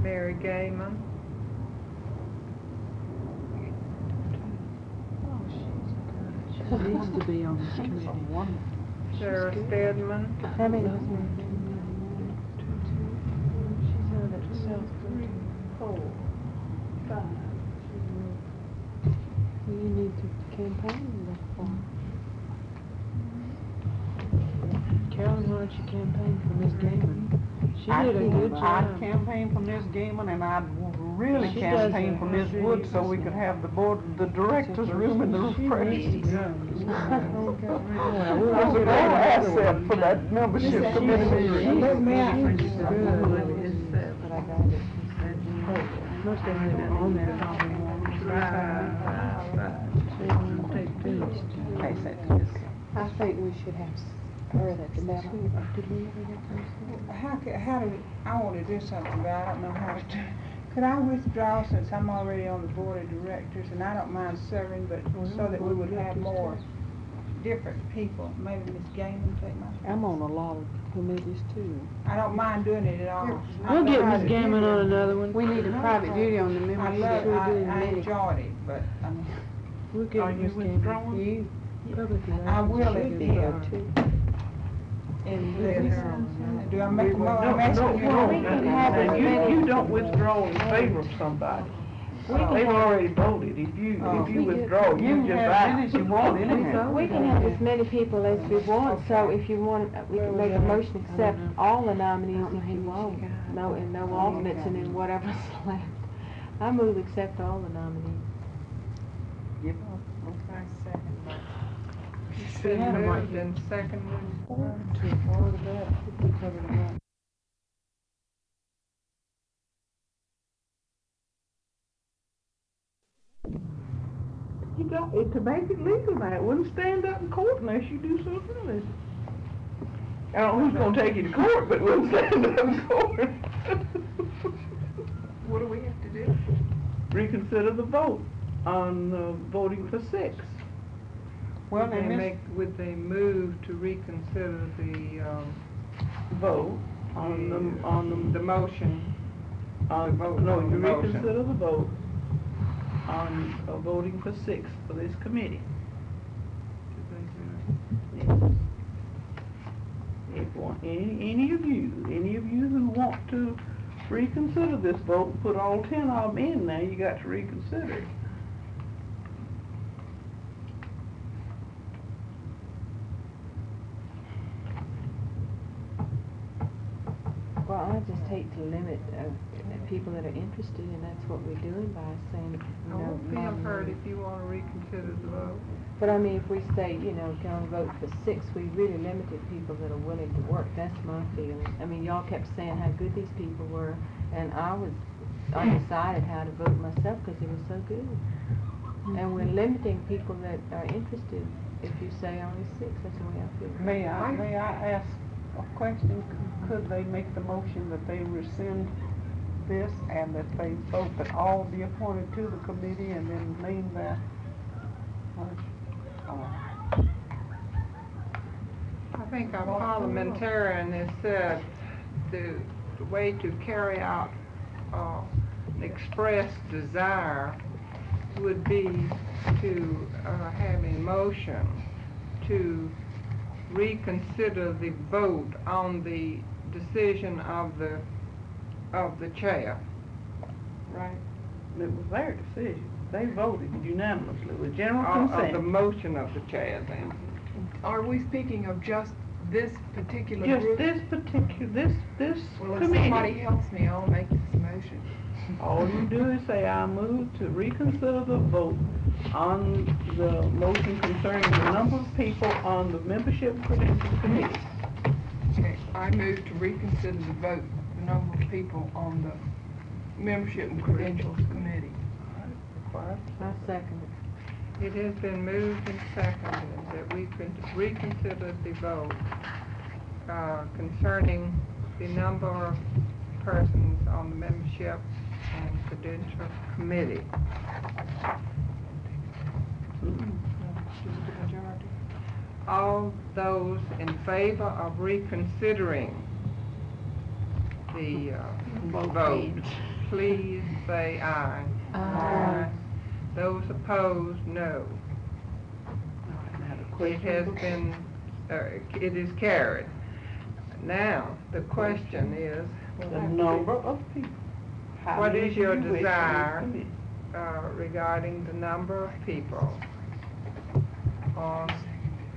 Mary Gaiman, She needs to be on this committee. Sarah Stedman, How many? You need to campaign for. Carolyn, why don't you campaign for Miss Gaiman? She did a good I'd job. campaign for Miss Gaiman, and I'd really She does campaign a- for Miss Wood, so we could have the directors' room in the refreshment. There's a great asset for that membership committee. But I got it. Most of them on there probably won't. I think we should have her that's that. Did we ever get those? How do, I want to do something, but I don't know how to do it. Could I withdraw since I'm already on the board of directors, and I don't mind serving, but so that we would have more different people, maybe Ms. Gaiman take my place? I'm on a lot of committees too. I don't mind doing it at all. We'll get Ms. Gammon on another one. We need a private duty on the I membership. love, I enjoyed it, but, I mean, We'll get Are you Ms. Gammon. withdrawing? You, Public I will if relations. do I make a motion? I'm asking you. No, you don't withdraw in favor of somebody. They've already voted. If you withdraw, you just act. You want anyhow. we can have as many people as we want, so if you want, we can make a motion to accept all the nominees if you want. No, and no alternates, and then whatever's left. I move to accept all the nominees. It's been moved and seconded. You got it to make it legal now. It wouldn't stand up in court unless you do something else. I don't know who's gonna take you to court, but it wouldn't stand up in court. What do we have to do? Reconsider the vote on voting for 6. Well, would they move to reconsider the, Vote on the motion? on, vote no, on you the motion. reconsider the vote on voting for 6 for this committee. Yes. If one, any of you who want to reconsider this vote, put all 10 of them in now, you got to reconsider it. Well, I just hate to limit people that are interested, and that's what we're doing by saying, I won't feel hurt if you want to reconsider the vote. But I mean, if we say, can only vote for 6, we really limited people that are willing to work. That's my feeling. I mean, y'all kept saying how good these people were, and I was undecided how to vote myself because they were so good. And we're limiting people that are interested. If you say only 6, that's the way I feel. May I ask a question? Could they make the motion that they rescind this and that they vote that all be appointed to the committee and then name that? I think our parliamentarian has said the way to carry out an expressed desire would be to have a motion to reconsider the vote on the decision of the chair. Right? It was their decision. They voted unanimously with general Of consent. the motion of the chair then. Are we speaking of just this particular Just group? this particular, this Well, if committee. somebody helps me, I'll make this motion. All you do is say, I move to reconsider the vote on the motion concerning the number of people on the membership credentials committee. Okay, I move to reconsider the vote, the number of people on the membership and credentials committee. I second it. It has been moved and seconded that we could reconsider the vote concerning the number of persons on the membership and credential committee. All those in favor of reconsidering the vote, please say aye. Aye. Those opposed, no. It has been, it is carried. Now, the question is, The number of people. How what many is your do you wish desire on this committee? regarding the number of people on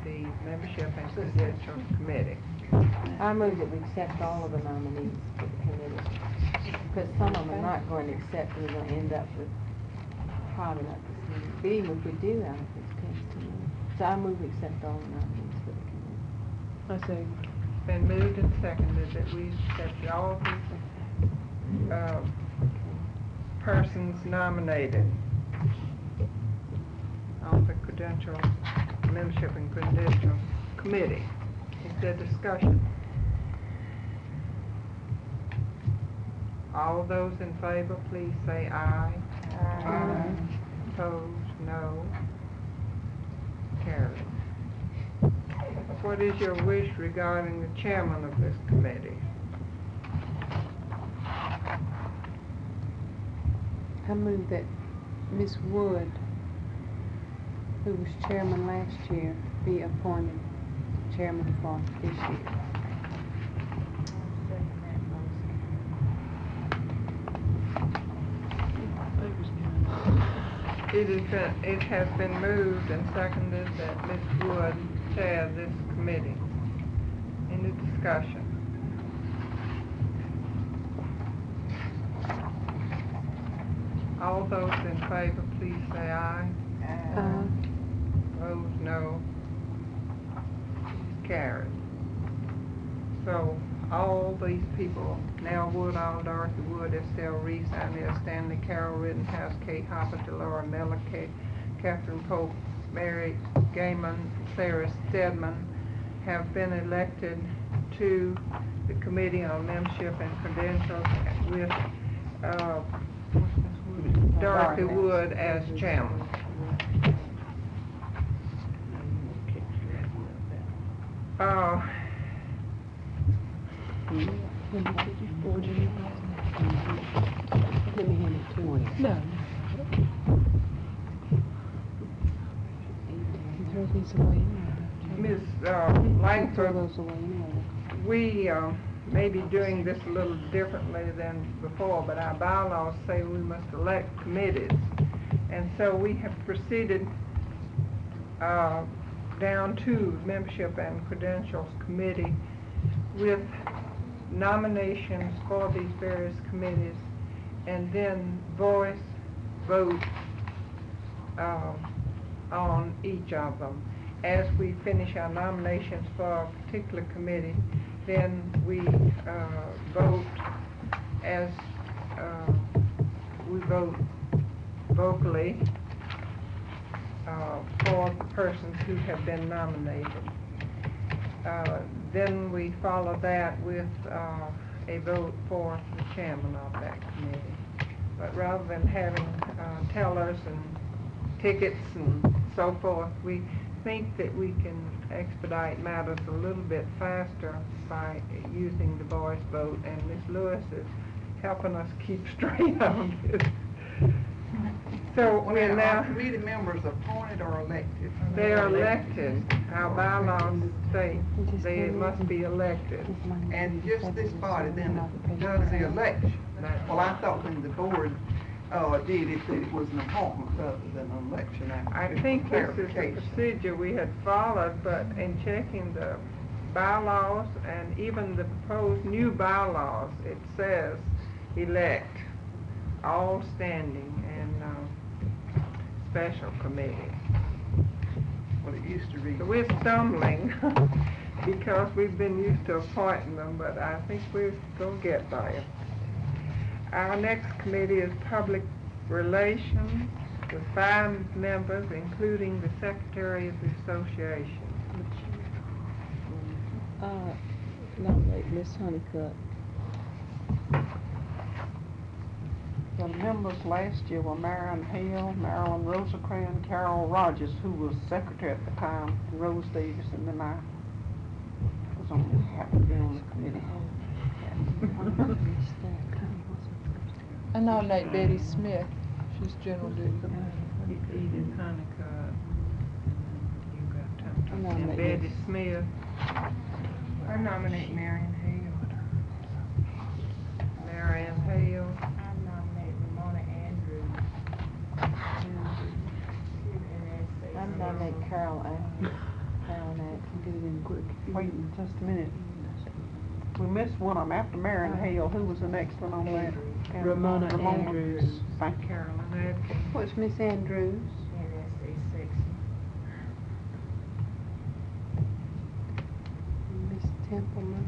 the membership and credentials committee? I move that we accept all of the nominees for the committee. Because some of them are not going to accept, and we're gonna end up with probably not this many. But even if we do, I don't think it's case to me. So I move we accept all the nominees for the committee. I say, Been moved and seconded that we accept all the, persons nominated on the credential, membership and credential committee. Is there discussion? All those in favor, please say aye. Aye. Opposed, no. Carried. What is your wish regarding the chairman of this committee? I move that Ms. Wood, who was chairman last year, be appointed chairman for this year. It has been moved and seconded that Ms. Wood chair this committee. Any discussion? All those in favor, please say aye. Opposed, no. Carried. So, all these people, Nell Woodall, Dorothy Wood, Estelle Reese, Anita Stanley, Carol Rittenhouse, Kate Hopper, Delora Miller, Catherine Pope, Mary Gaiman, Sarah Stedman, have been elected to the Committee on Membership and Credentials with Dorothy Wood as chairman. Let me hand it to you. no. He throws these away anyway. Ms. Throw Langford, those away anyway. we may be doing this a little differently than before, but our bylaws say we must elect committees. And so we have proceeded down to Membership and Credentials Committee with nominations for these various committees, and then voice vote on each of them. As we finish our nominations for a particular committee, then we vote as we vote vocally for the persons who have been nominated. Then we follow that with a vote for the chairman of that committee. But rather than having tellers and tickets and so forth, we think that we can expedite matters a little bit faster by using the voice vote, and Ms. Lewis is helping us keep straight on this. So we're now... Are committee members appointed or elected? They are elected. Our bylaws state they must be elected. And just this body then does the election? Well, I thought when the board did it, that it was an appointment rather than an election. I think this is the procedure we had followed, but in checking the bylaws and even the proposed new bylaws, it says elect all standing and special committee. Well, it used to read. So we're stumbling because we've been used to appointing them, but I think we're going to get there. Our next committee is Public Relations with 5 members, including the Secretary of the Association. Nominate Ms. Honeycutt. The members last year were Marion Hale, Marilyn Rosecrans, Carol Rogers, who was secretary at the time, and Rose Davis, and then I was happened to be on the committee. I nominate Betty Smith. She's general duty. Edith Honeycutt, you got I and nominate Betty Ms. Smith. I nominate Marion Hale. Marion Hale. I nominate Ramona Andrews. I nominate Carol Atkins. Get it in quick. Wait just a minute. We missed one of them after Marion Hale. Who was the next one on that? Ramona Andrews. Thank you. Carolyn Atkins. What's Miss Andrews? Miss Templeman.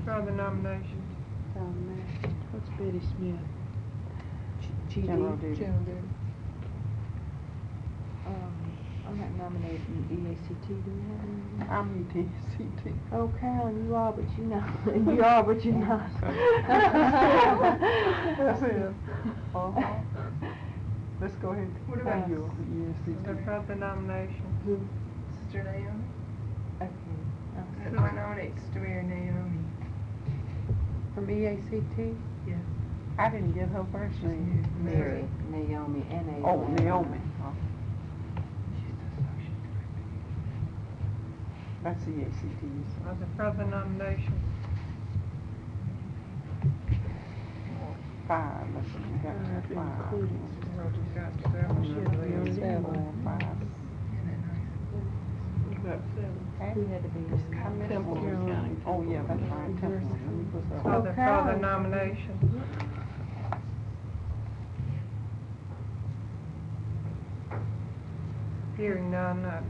Further nominations. What's Betty Smith? General duty. General duty. I'm not nominating EACT, do you have any? I'm ETCT. Oh, Carolyn, you are, but you're not. You are, but you're not. That's it. Let's go ahead. What about you? The further nominations. Who? Sister Naomi. Okay. No, I nominate Sister Mary Naomi. From EACT? I didn't get her first name. Mary, Naomi, and Naomi. Oh, Naomi. That's the EACT's. Are there further nominations? 5. Let's see, we got 5. Got seven. 4, 5. Who had to be? Templeton. Oh, yeah, that's right, Templeton. Are there further nominations? Hearing none, I'm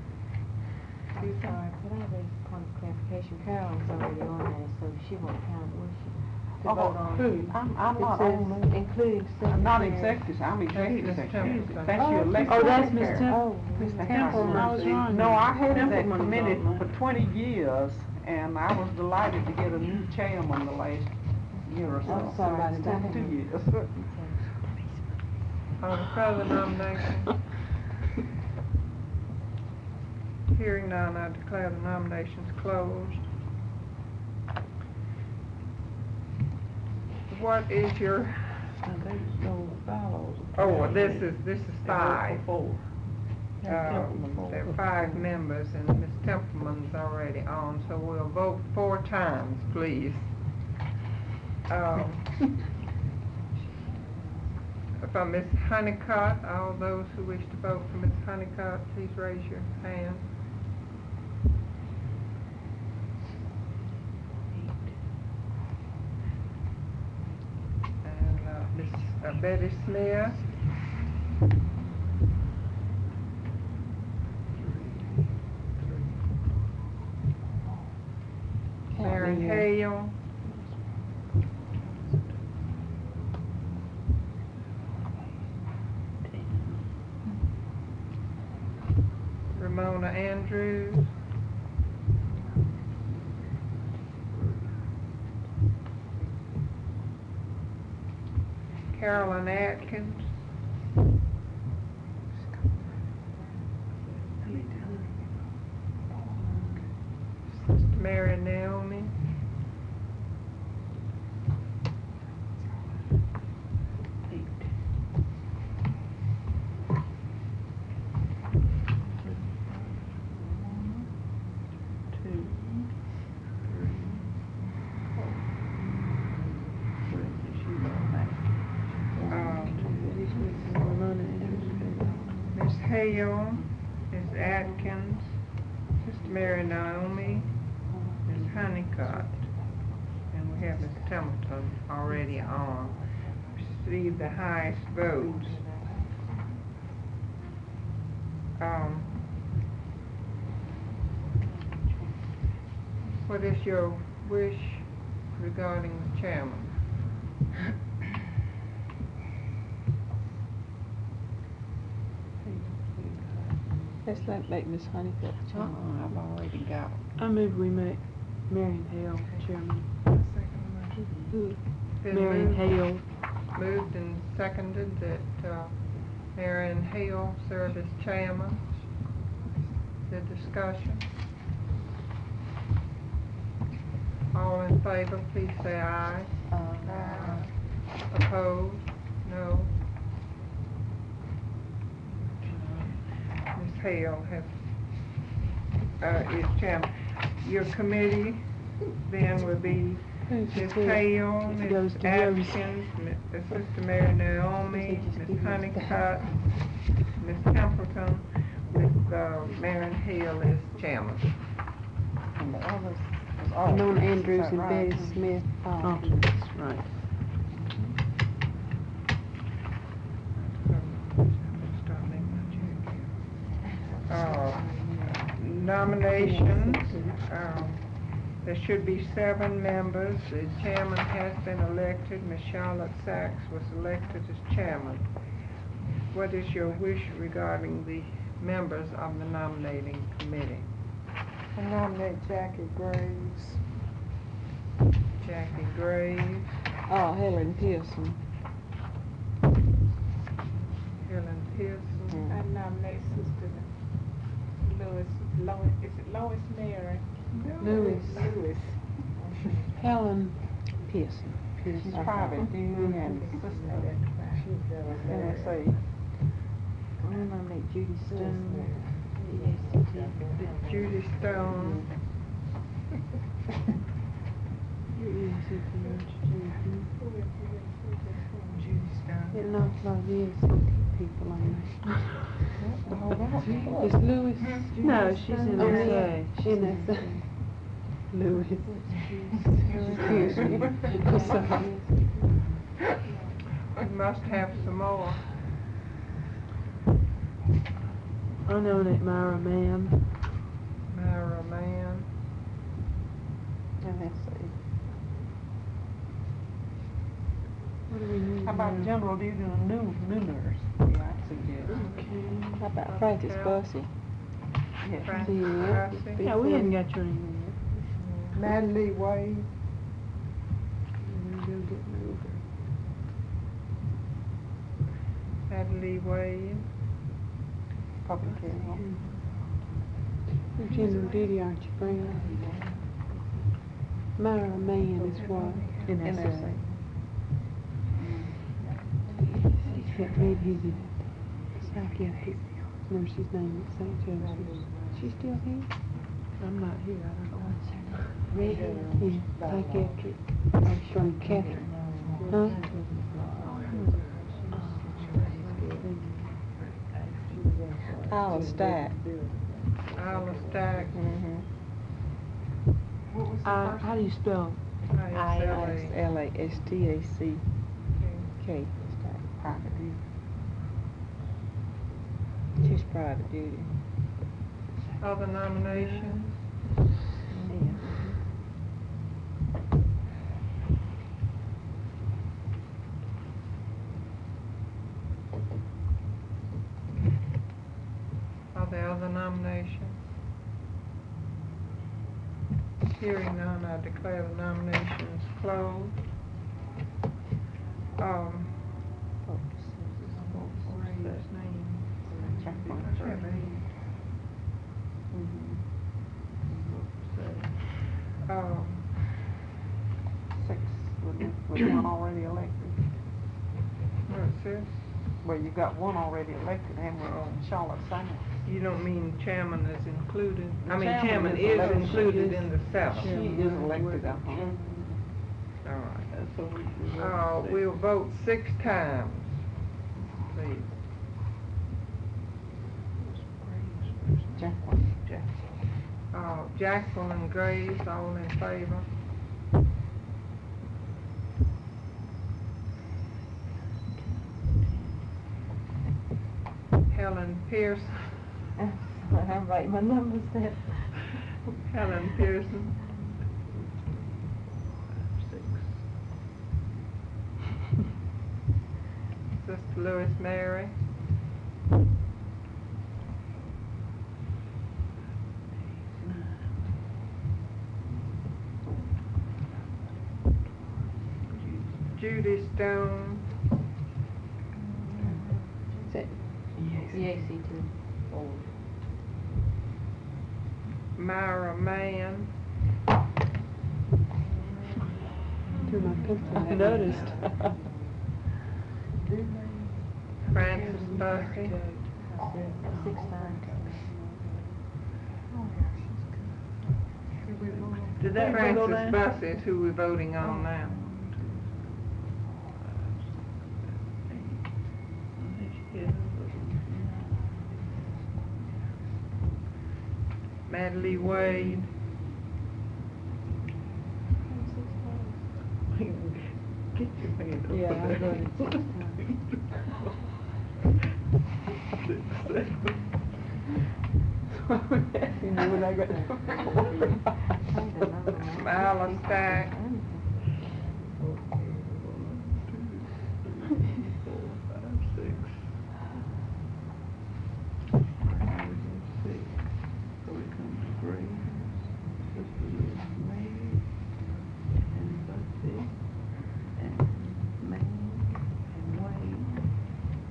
sorry, could I raise a point of clarification? Carolyn's already on there, so she won't count, will she? To vote on. I'm not It on says there. including I'm not secretary. executive, I'm executive Miss secretary. Templeton. That's your elected Oh, that's Miss secretary. Temple. Oh, Miss Templeman. I was wrong. No, I headed that Templeman's committee on for 20 years, and I was delighted to get a new chairman the last year or so. I'm sorry, It's it's been 2 years. are there further nominations? Hearing none, I declare the nominations closed. What is your, oh, this is 5. There are 5 members, and Ms. Templeman's already on, so we'll vote 4 times, please. For Ms. Honeycutt, all those who wish to vote for Ms. Honeycutt, please raise your hand. And Ms. Betty Smith. Mary Hale. Ramona Andrews. Carolyn Atkins. Sister Mary Naomi. Ms. Hale, Ms. Atkins, Sister Mary Naomi, Ms. Honeycutt, and we have Ms. Templeton already on. Received the highest votes. What is your wish regarding the chairman? Let's not make Miss Honeycutt the chairman. I've already got. I move we make Marion Hale chairman. Been Marion moved- Hale. Moved and seconded that Marion Hale serve as chairman. The discussion. All in favor, please say aye. Opposed? No. Ms. Hale is chairman. Your committee then will be Ms. Hale, It goes Ms. to whoever's- Atkins, Sister Mary Naomi, Ms. Honeycutt, Ms. Templeton, with Marion Hale as chairman. And the others, Nona Andrews and right? Betty Smith. Alternates, right. Start making my check here. Nominations, there should be 7 members. The chairman has been elected. Ms. Charlotte Sachs was elected as chairman. What is your wish regarding the members of the nominating committee? I nominate Jackie Graves. Jackie Graves, Helen Pearson. Helen Pearson, I nominate Sister Lois, is it Lois Mary? Lewis. Lewis. Helen Pearson. Pearson. Private duty and sister. NSA. I'm gonna nominate Judy Stone. Judy Stone, Judy Stone. It looks like VSCT people on there. Is Lewis? No, she's in Oh, SA. In that. Lewis. Excuse me. I'm sorry. We must have some more. I nominate Myra Mann. Myra Mann, NSA. What do we need? How about now? general duty and new nurse? Yeah, I suggest. How about Francis Bussey? Yeah. Francis Yeah. Bussey, Yeah, we haven't got your name yet. Natalie Wade. Natalie Wade, Public health. General duty, aren't you, Fran? Myra Mann is what? NSA. That red-headed psychiatric nurse's name at St. Joseph's. She still here? I'm not here, I don't know. Red-headed? Yeah, psychiatric. From Catherine. Huh? Isla Stack. Isla Stack, How do you spell? ISLA. ISLASTACK. Private duty. She's private duty. Other nominations? Are there other nominations? Hearing none, I declare the nominations closed. Six, with one already elected. What's this? Well, you got one already elected, and we're on Charlotte Sachs. You don't mean chairman is included? I mean, Chairman chairman is is elected. included in the seven. She is elected, All right. So we We'll vote 6 times, please. Jacqueline. Jacqueline Graves, all in favor? Helen Pearson, I'm writing my numbers down. Helen Pearson. 6. Sister Louis Mary. Judy Stone, EAC too. Myra Mann, To my pencil. I noticed. Francis Bussey, 6 times. Did that one go Francis down? Bussey is who we're voting on now. Natalie Wade, Get your hand up Yeah, for I that. voted 6 times. 6 seconds. You know what I got to Myla Stack, So we come to Grace, Sister Liz May, and Bussy, and Man, and Wade.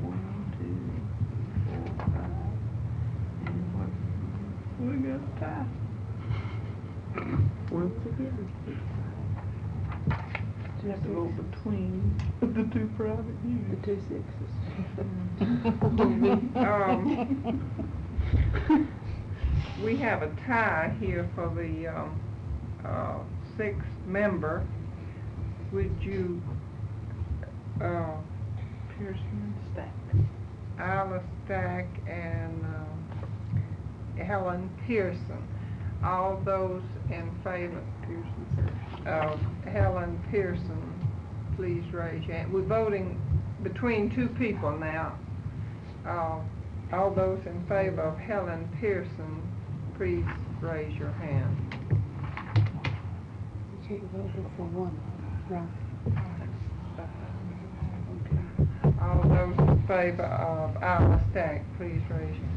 1, 2, 3, 4, 5, and what? We got a tie. Once again. You have to go between the 2 private The units. 2 sixes. we have a tie here for the, 6th member. Would you, Pearson Stack. Isla Stack and, Helen Pearson. All those in favor of Helen Pearson, please raise your hand. We're voting between 2 people now. All those in favor of Helen Pearson, please raise your hand. You can't vote for one, right? All those in favor of Isla Stack, please raise your hand.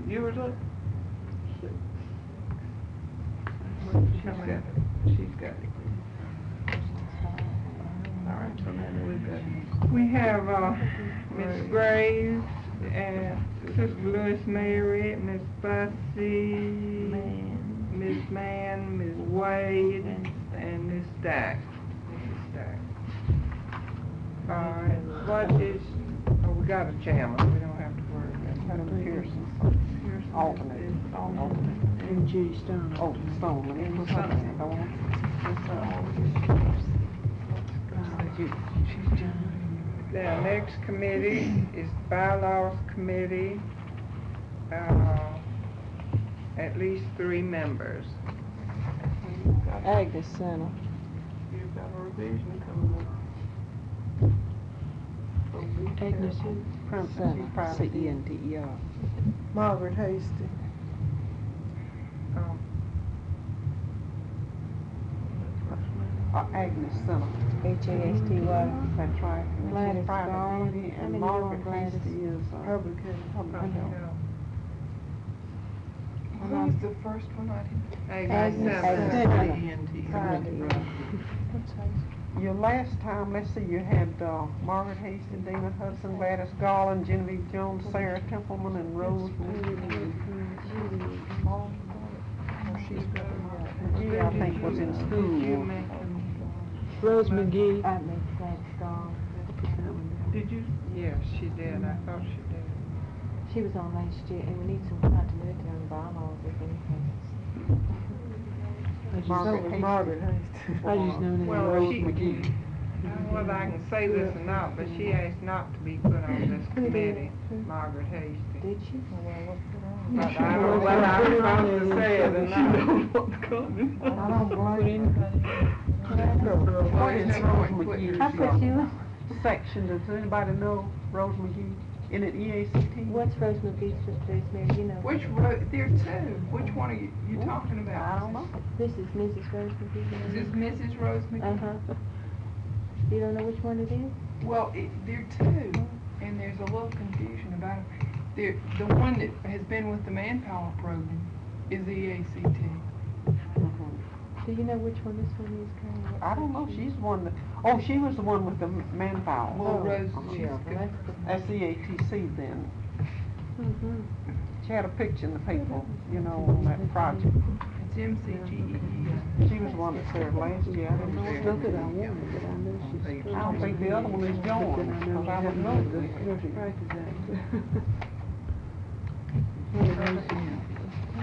Yours up? 6. She's got it. All right, so now we've got. We have, Miss Graves and Sister Louis Mary, Miss Bussy, Miss Mann, Miss Wade, and Miss Stack. Mrs. Stack. All right, what is, we got a chairman, we don't have to worry about Helen Pearson, alternate. And Judy Stone. Oh, Stone, let me put her name on. The next committee is Bylaws Committee, at least 3 members. Agnes Center. You've got a revision coming up. Agnes who? Center, C-E-N-T-E-R. Margaret Hasty. Agnes Center. H-A-S-T-Y. That's right. Gladys Private Garland. duty, How and many Margaret more Gladys? Hasty is, Public public health. health. Who's the first one I didn't? Agnes Center. Your last time, let's see, you had, Margaret Hasty, Dana Hudson, Gladys Garland, Genevieve Jones, Sarah Templeman, and Rose McGee, I think, was in school. Rose McGee. I made Gladys Garland. Did you? Yes, she did, I thought she did. She was on last year, and we need some continuity on bylaws, if anything. Margaret Hasty. I just know that Well, Rose she- McGee. I don't know whether I can say this or not, but she asked not to be put on this committee, Margaret Hasty. Did she? But I don't know whether I'm supposed to say it or not. I don't blame What is Rose McGee? I put you, Section, does anybody know Rose McGee? In an EACT? what's Rose McGee's sister, Mary, you know? Which there are 2. Which one are you talking about? I don't know. This is Mrs. Rose McGee. Is this Mrs. Rose McGee? Uh-huh. You don't know which one it is? Well, there are 2, and there's a little confusion about it. The one that has been with the Manpower program is the EACT. Do you know which one this one is, Karen? I don't know, she's one that, oh, she was the one with the manpower. Well, Rose, Uh-huh. she's Well, good. that's the. That's the ATC then. Mm-hmm. She had a picture in the paper, you know, on that project. It's MCGE. She was the one that served last year. I didn't know Not that I wanted, but I know she's. I don't think the other one is But then going, I know because I would we know have the this. Nursery Practice Act.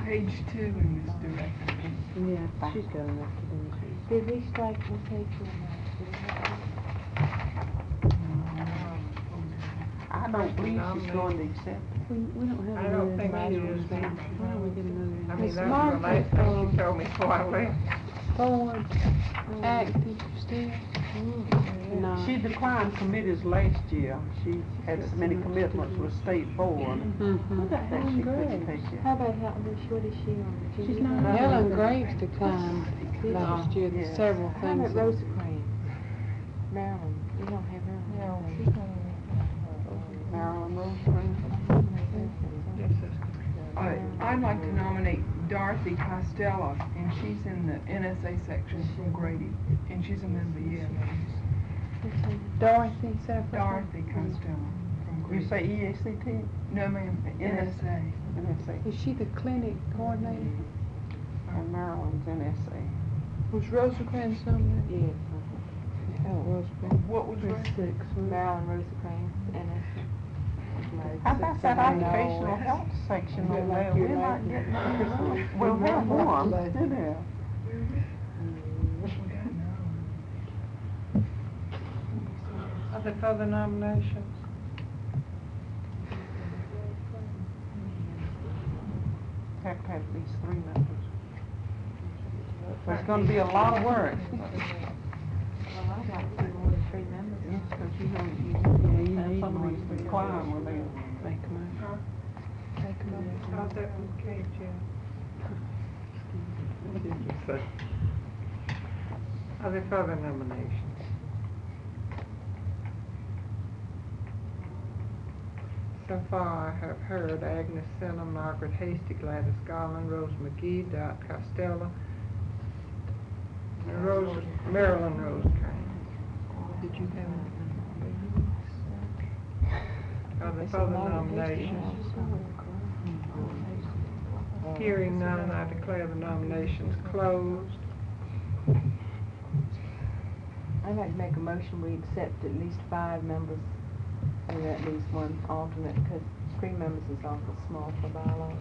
Page 2 in this directory. Yeah, she's got enough to do. Did we strike the page or not? I don't believe she's going to accept it. We don't have I don't think another she advisory is. staff. Why don't we get I another? mean, Miss that's the Margaret, last thing she told me before I left. board active still? No. She declined committees last year. She had so many commitments with state board Mhm. that she couldn't take it. How about what is she on? She's not. Helen Graves declined last year, Yes. several How things. about Rosecrans? Marilyn, you don't have her on. No, there. she's not. Marilyn Rosecrans. I'd like to nominate Dorothy Costello, and she's in the NSA section from Grady, and she's a member, yeah. Dorothy, is that her? Dorothy Costello from You Grady. say EACT? No, ma'am, NSA. NSA. Is she the clinic coordinator? And Maryland's NSA. Was Rosecrans on there? Yes. What was There's Ray? 6, right? Marilyn Rosecrans, and How about that occupational health section on there? We're not getting none. Well, we have one, didn't have. Are there further nominations? Have to have at least 3 members. There's gonna be a lot of work. well, I'd like to be more than 3 members. Yes, 'cause you know, have some of these requirements when they Make a motion. I'll definitely Kate, yeah. Are there further nominations? So far, I have heard Agnes Senna, Margaret Hasty, Gladys Garland, Rose McGee, Dot Costello, and Marilyn Rosecrans. Did you have Are there further nominations? Hearing none, I declare the nominations closed. I'd like to make a motion, we accept at least 5 members and at least 1 alternate, because 3 members is awful small for bylaws.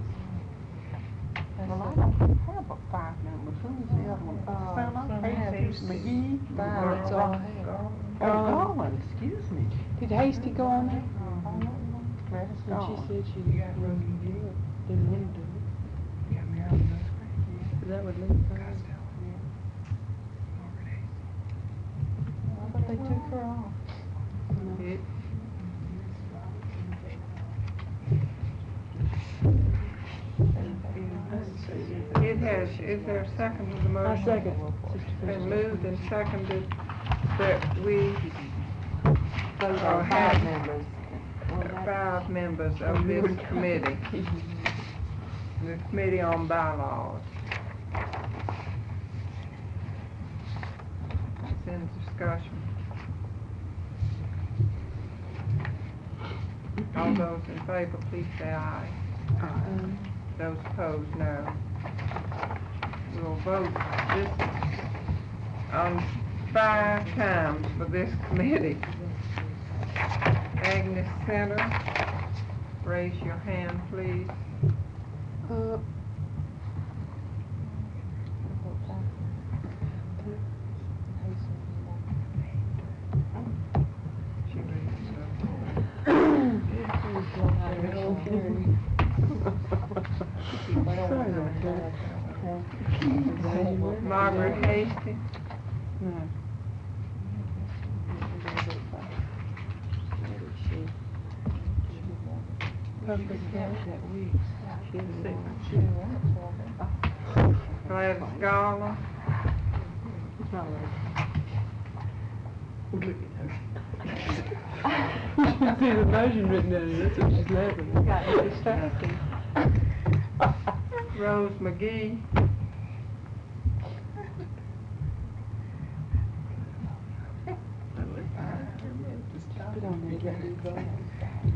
Well, I don't have but 5 members. Who's the other one? Senna, Hasty, McGee, That's all I have. Oh, Garland, excuse me. Did Hasty go on there? Gladys And she Garland. said she You got Rose McGee? didn't want to do it. You got Marilyn Rosecrans? That would leave her. Costello? Margaret Hasty? But they took her off. It- Is there a second to the motion? I second. Been moved and seconded that we Vote Oh, on have- 5 members. Well, that- 5 members of this committee, the Committee on Bylaws. It's in discussion. All those in favor, please say aye. Those opposed, no. We'll vote this on 5 times for this committee. Agnes Center, raise your hand, please. She raised her. Margaret Hasty. No. Public health. Gladys Garland. See the motion written down here, that's what she's laughing at. Rose McGee.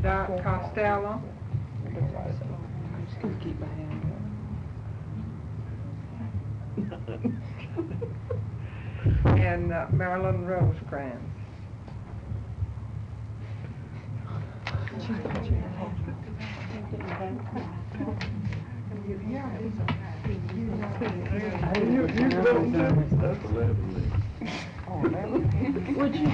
Dot Costello. I'm just gonna keep my hand up. And Marilyn Rosecrans. Would you?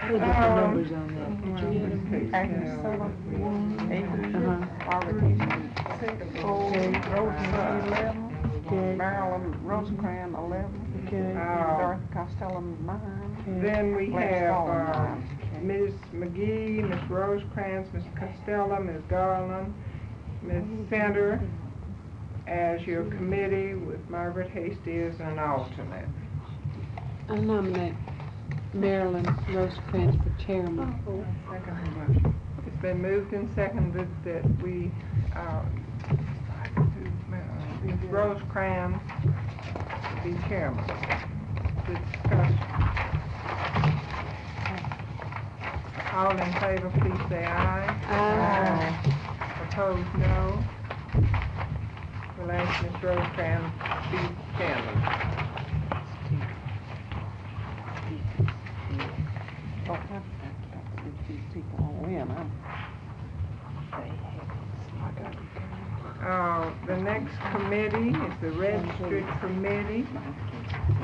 What are the numbers on that? Did you get them? Agnes Senna, 8, Uh-huh. Margaret Hasty, 6, 4, Rose McGee, 11, Okay. Marilyn Rosecrans, 11. Okay. Dorothy Costello, 9. Then we Last have, call, 9. Okay. Ms. McGee, Ms. Rosecrans, Ms. Costello, Ms. Garland, Ms. Center as your committee with Margaret Hasty as an alternate. I nominate Marilyn Rosecrans for chairman. Second the motion. It's been moved and seconded that we, Ms. Rosecrans be chairman. Discussion. All in favor, please say aye. Aye. Opposed, no. We'll ask Ms. Rosecrans to be chairman. Oh, I've got these people on in. The next committee is the registered committee.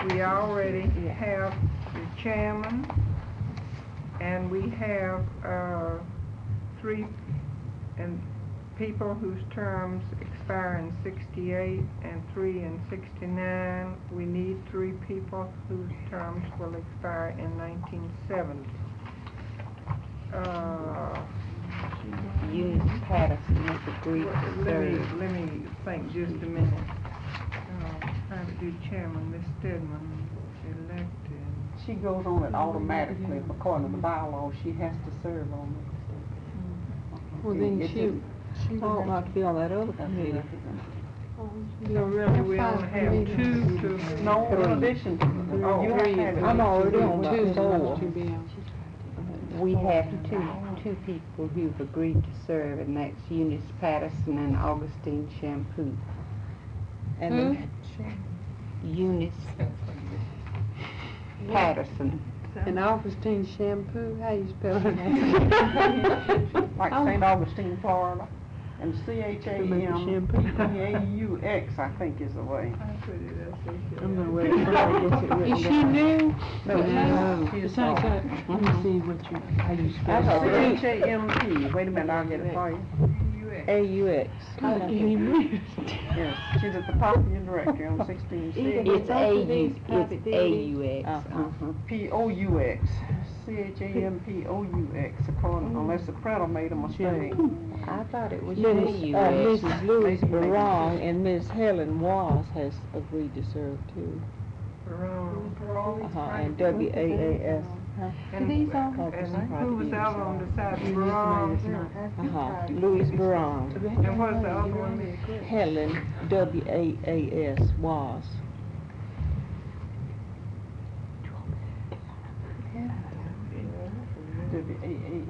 We already have the chairman, and we have, 3 people whose terms expire in 68 and 3 in 69. We need 3 people whose terms will expire in 1970. Eunice Patterson has agreed to serve. Let me think just a minute. Trying to do chairman, Ms. Stedman elected. She goes on it automatically according to the bylaws. She has to serve on it. Well, then It's she I'd like to be on that other committee. So really, we only have 2 to. No, in addition to the, Oh, you have to have I'm already on two the board. to be on. We have two people who've agreed to serve, and that's Eunice Patterson and Augustine Shampoo. And then Eunice Patterson. And Augustine Shampoo, how you spell her name? like St. Augustine, Florida. And CHAMPAUX, I think is the way. I'm gonna wait until I get it written Is she down. new? No. It's like, let me see what you, how you spell her. CHAMP, wait a minute, I'll get it for you. AUX. Yes, she's at the top of your directory on 16C. It's AUX. POUX, CHAMPOUX, unless the printer made a mistake. I thought it was Mrs. Louise Maybe. Barong and Ms. Helen Was has agreed to serve too. And WAAS. And these all- who was out on the side of Barong? Louise Barong. And what's the other one? Helen, WAAS, Was.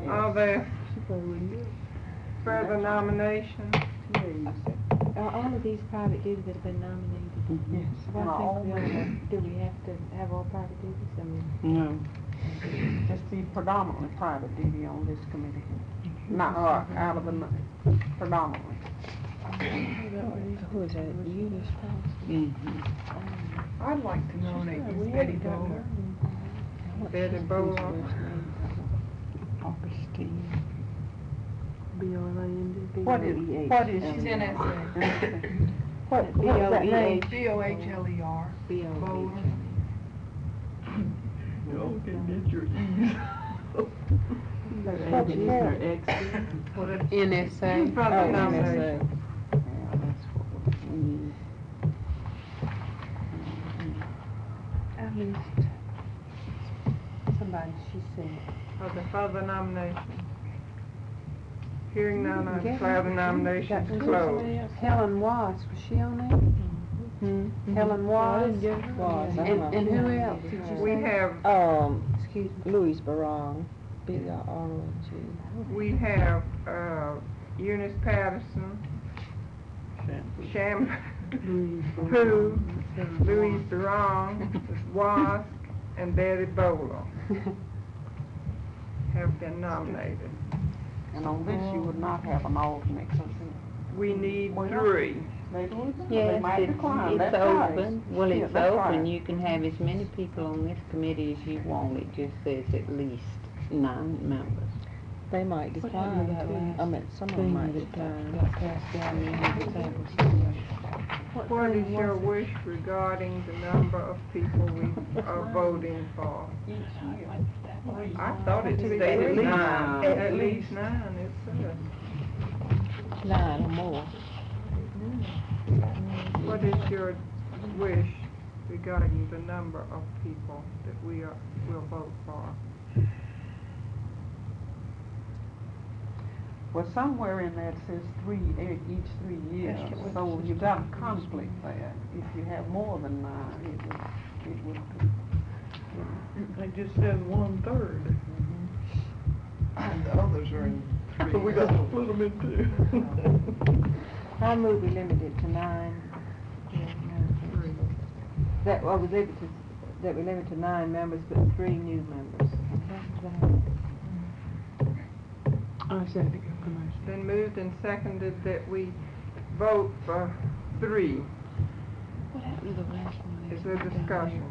Are there further nominations? Are all of these private duties that have been nominated? Yes. Well, I think we ought to, do we have to have all private duties? I mean, No. Just be predominantly private duty on this committee. Not, out of the, predominantly. Who is that? Eunice I'd like to nominate Miss Betty Bowler. Betty Bowler. Augustine. B-O-L-A-N-D. What is she? She's NSA. What is that name? BOHLER. Bowler. Y'all can get your E's. NSA. Further nominations. I missed somebody, she said. Are there further nominations? Hearing none, I declare the nominations closed. Helen Was she on there? Helen Was? Was, And who else did you say? We have, Excuse me. Louise Barong, B-R-O-N-G. we have, Eunice Patterson, Shampoo, Louise Barong, Wask, and Betty Bowler have been nominated. And on this, you would not have an alternate, so We need 3. they Yes, might decline, it's that's right. open. Well, Yeah, it's that's open. right. You can have as many people on this committee as you want. It just says at least 9 members. They might What happened to that decline. last I mean, some of them thing might that decline. got passed down under the table somewhere? What is thing your was it? wish regarding the number of people we are voting for? I thought it stated At least nine. nine. At least nine, it says. 9 or more. What is your wish regarding the number of people that will vote for? Well, somewhere in that says each 3 years, so you got a conflict there. If you have more than 9, it would. They just said 1/3. And the others are in 3. So we got to split them in two. I move we limit it to 9. That, well, we limit to, that we limit to 9 members, but 3 new members. I said it. Been moved and seconded that we vote for 3. What happened to the last one? Is there discussion?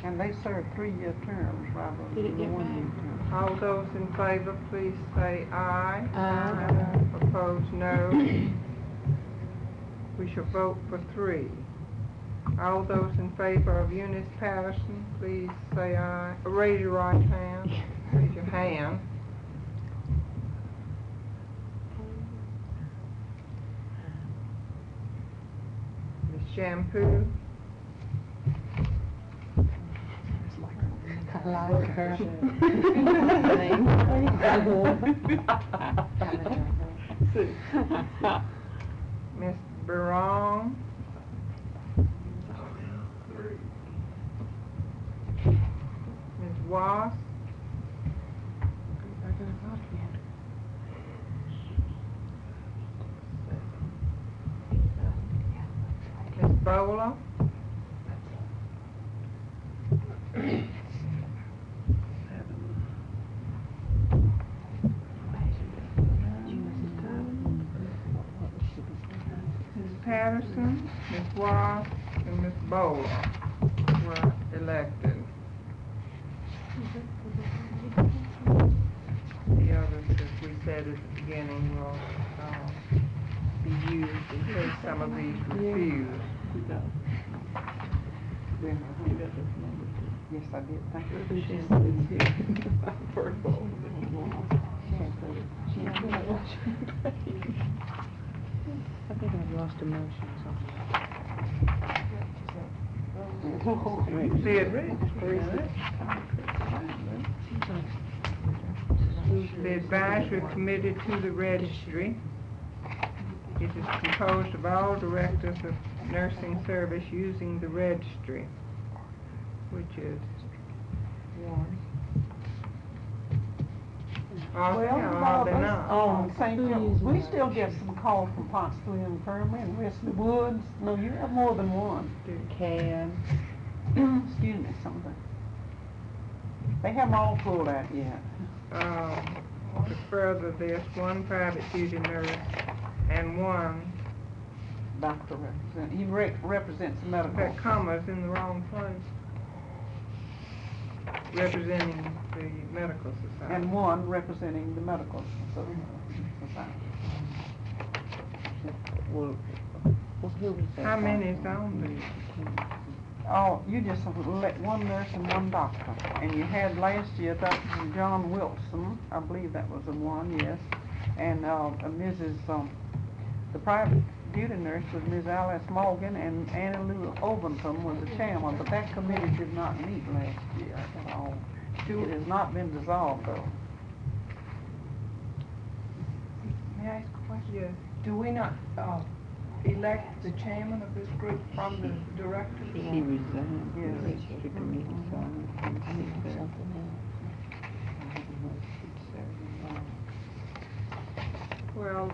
And they serve 3-year terms rather Did it than the get 1-year term. All those in favor, please say aye. Aye. Opposed, no. We shall vote for 3. All those in favor of Eunice Patterson, please say aye. Raise your right hand. Raise your hand. Ms. Shampoo? I like her. Ms. Barone? Ms. Wass? Ms. Bowler? Ms. Patterson, Ms. Wass, and Ms. Bowler were elected. The others, as we said at the beginning, will be used in case some of these refuse. Yes, I did. Thank you. First of all. I think I've lost emotion The advisory committee to the registry. It is composed of all directors of nursing service using the registry, which is one. Well, They're not. St. Joe, we still get some calls from Pottsville and Kermit and Wesley Woods. No, you have more than one. Can. Excuse me, something. They haven't all pulled out yet. To further this, one private duty nurse and one, Doctor represent, he represents the medical. that comma's in the wrong place, representing the medical society. And one representing the medical society. Well, who was that? How many is on these? Oh, you just let one nurse and one doctor. And you had last year Dr. John Wilson, I believe that was the one, yes. And Mrs. The private duty nurse was Ms. Alice Morgan, and Annie Lou Overton was the chairman, but that committee did not meet last year at all. It has not been dissolved though. May I ask a question? Yes. Do we not, elect the chairman of this group from the directors? He resigned. Yes. The committee, so I need something else. Well,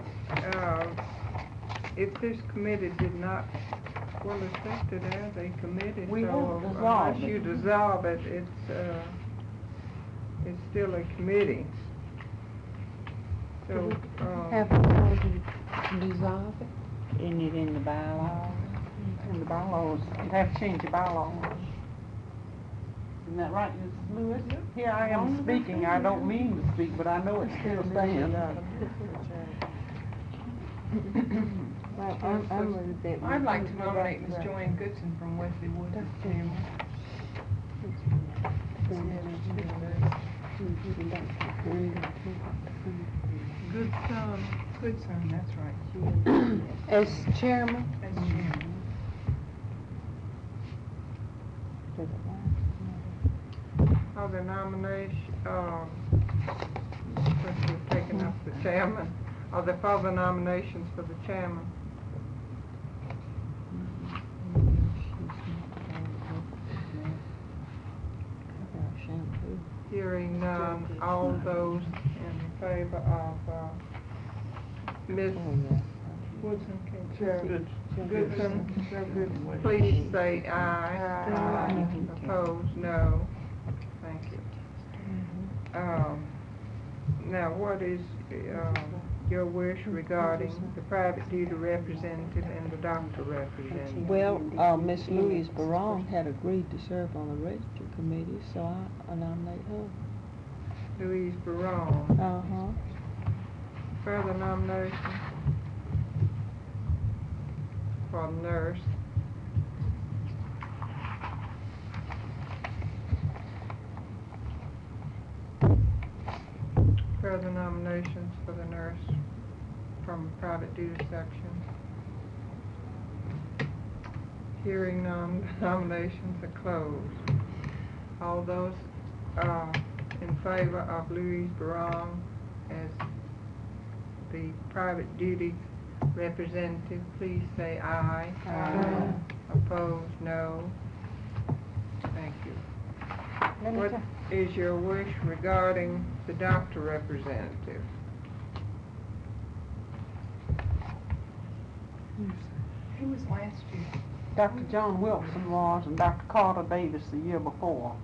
if this committee did not, well, it's listed as a committee, We so won't dissolve unless it. you dissolve it, it's still a committee. So, Have the power to dissolve it? Isn't it in the bylaws? In the bylaws, you have to change the bylaws. Isn't that right, Mrs. Lewis? Here I am speaking, I don't mean to speak, but I know it still stands. Well, I'm ready that. I'd like to nominate Ms. Joanne Goodson from Wesley Woods as chairman. Goodson, that's right. As chairman, As chairman. Other nomination, since we've taken up the chairman, are there further nominations for the chairman? Hearing none, all those in favor of, Ms. Goodson, please say aye. Opposed, no. Thank you. Now, what is, your wish regarding the private duty representative and the doctor representative? Well, Miss Louise Barone had agreed to serve on the registry committee, so I nominate her. Louise Barone. Uh-huh. Further nomination for nurse. Further nominations for the nurse from private duty section. Hearing none, nominations are closed. All those in favor of Louise Barone as the private duty representative, please say aye. Aye. Opposed, no. Thank you. What is your wish regarding the doctor representative? Who was last year? Dr. John Wilson was, and Dr. Carter Davis the year before.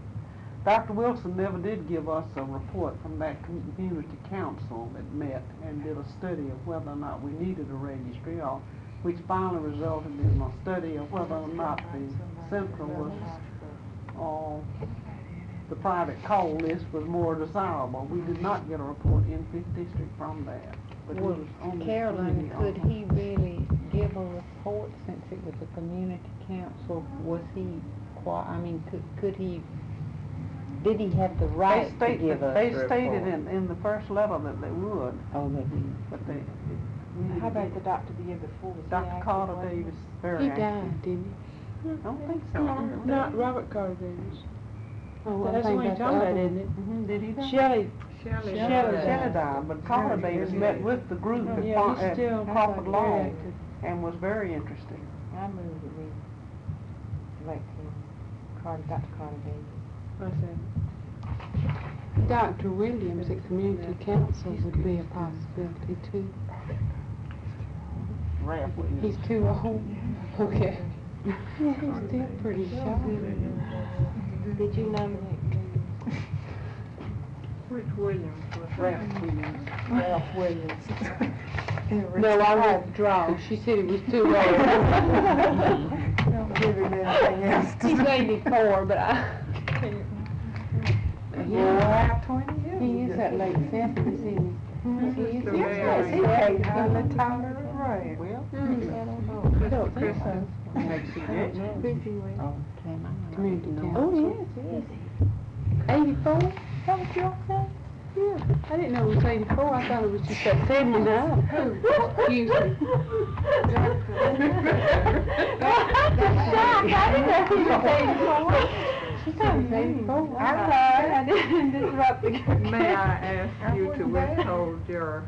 Dr. Wilson never did give us a report from that community council that met and did a study of whether or not we needed a registry, or which finally resulted in a study of whether or not the central was, the private call list was more desirable. We did not get a report in 5th District from that. But he was on the Caroline, committee could he really give a report since it was a community council? Was he could he, did he have the right to give us a They report? stated in the first letter that they would, Oh, that he. but they. How about the doctor the year before? Was he Dr. active, Carter wasn't he? Davis, very he active. died, didn't he? I don't think so. Not Robert Carter Davis. Oh, I That's the think one you're that's talking the about, other isn't it? Did he die? Shelley. Shelley. Shelley died, but Carter Davis met with the group at Yeah, he's still Crawford very Law active. and was very interesting. I move that we elect him, Dr. Carter Davis. I said, Dr. Williams at community council would be a possibility too. Ralph Williams. He's too old. Okay. Yeah, he's still pretty sharp. Did you nominate? Which Williams was that? Ralph Williams. Ralph Williams. No, I withdraw. She said it was too old. Don't give him anything else to He's do. 84, but Yeah, 20 years. He is at late 70s, isn't he? He is. The mayor. Yes, he paid highly tolerant rate. Well, I don't think so. makes suggestions. oh, came out. Community No. council. Oh, yes, 84? Is that what you all said? Yeah. I didn't know it was 84. I thought it was just at 79. Excuse me. I didn't know he was 84. She said it was 84. I didn't disrupt the. May I ask you to withhold your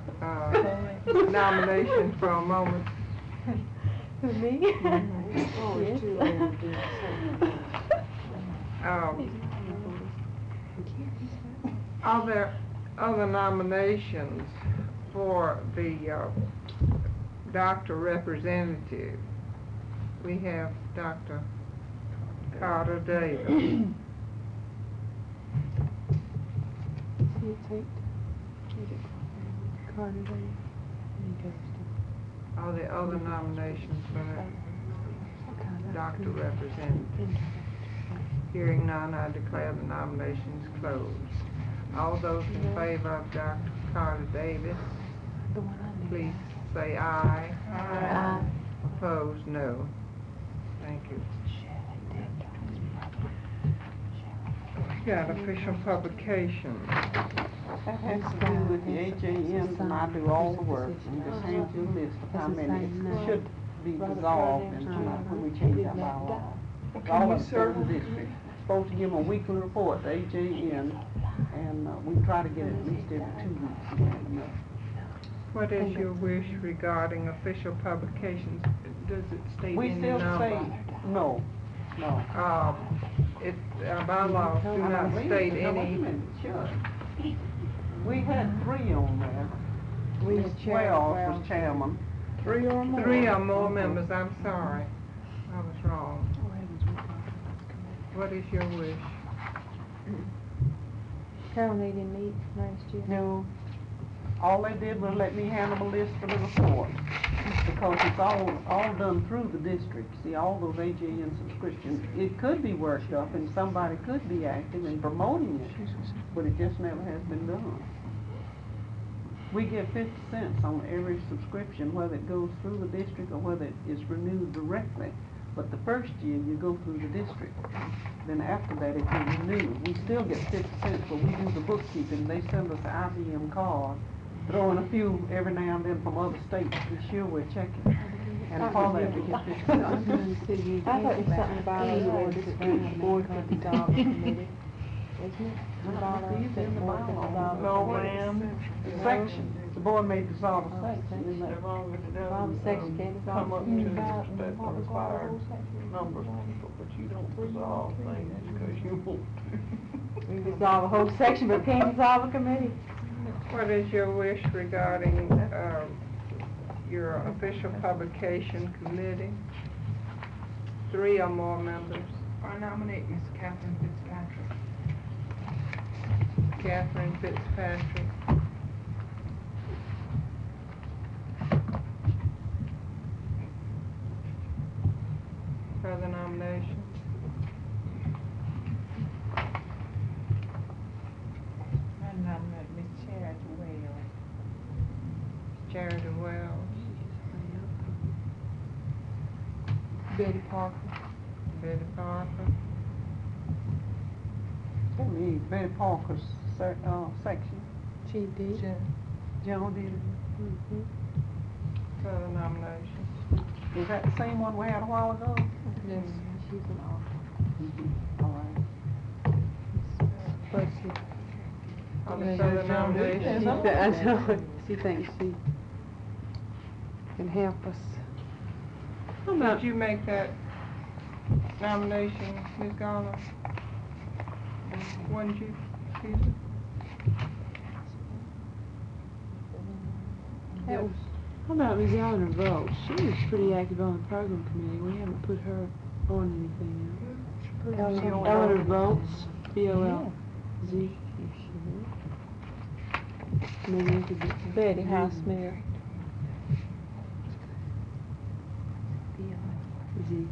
nomination for a moment? Me? Oh, it's too old to do Are there other nominations for the doctor representative? We have Dr. Carter Davis. He take Carter Davis. He goes to. Are there other nominations for the doctor representative? Hearing none, I declare the nominations closed. All those in favor of Dr. Carter Davis, please say aye. Aye. Opposed, no. Thank you. We got official publications. That has to do with the AJMs, and I do all the work, and just hand you a list of how many should be dissolved and when we change our bylaw. All of certain districts, supposed to give them a weekly report, the AJN, and we try to get it at least every 2 weeks. to get them up. What is your wish regarding official publications? Does it state We any still number? say, no. Our bylaws do not state any. Sure. We had 3 on there. Ms. Wells was chairman. 3 or more. 3 or more members, I'm sorry. I was wrong. What is your wish? Carol, they didn't meet last year. No. All they did was let me hand them a list for the report, because it's all done through the district. See, all those AJN subscriptions, it could be worked up and somebody could be active in promoting it, but it just never has been done. We get 50 cents on every subscription, whether it goes through the district or whether it is renewed directly. But the first year, you go through the district. Then after that, it gets renewed. We still get 50 cents, but we do the bookkeeping. They send us an IBM card, throw in a few every now and then from other states. Be sure we're checking. And for that, we get 50 cents. I thought it was something about the board could dissolve a committee, isn't it? It's in the bylaw. No, ma'am. The section, the board may dissolve a section. isn't it? As long as it Well, the section can't doesn't come up to dissolve. the required number of people, but you don't resolve things because you want to. We dissolve a whole section, but can't dissolve a committee. What is your wish regarding your official publication committee? 3 or more members. I nominate Ms. Catherine Fitzpatrick. Catherine Fitzpatrick. Further nominations? I nominate Ms. Charity Wells. Charity Wells. Betty Parker. Betty Parker. Tell me, Betty Parker's section. She did. Joe did it. Further nominations? Is that the same one we had a while ago? Yes. She's an author. All right. Other further nominations? I know. She thinks she can help us. Did you make that nomination, Ms. Garner? Wasn't you, Susan? How about Ms. Eleanor Volz? She was pretty active on the program committee. We haven't put her on anything else. Eleanor Volz, B-O-L-Z. Maybe we could get Betty Highsmith. Z.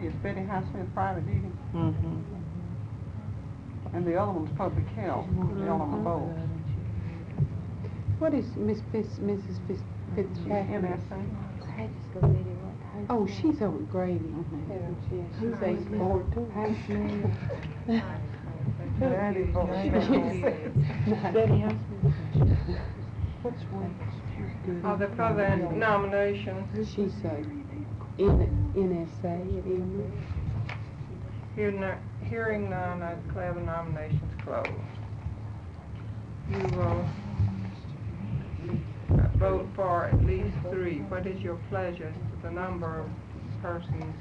Is Betty Highsmith private duty? Mm-hmm. And the other one's public health, Eleanor Bowles. What is Mrs. Fitzpatrick? NSA. Oh, she's over at Grady. She's 84 too. Daddy Betty Highsmith. What's one? Are there further nominations? She's NSA at Emory. Hearing none, I declare the nominations closed. You will vote for at least 3. What is your pleasure, the number of persons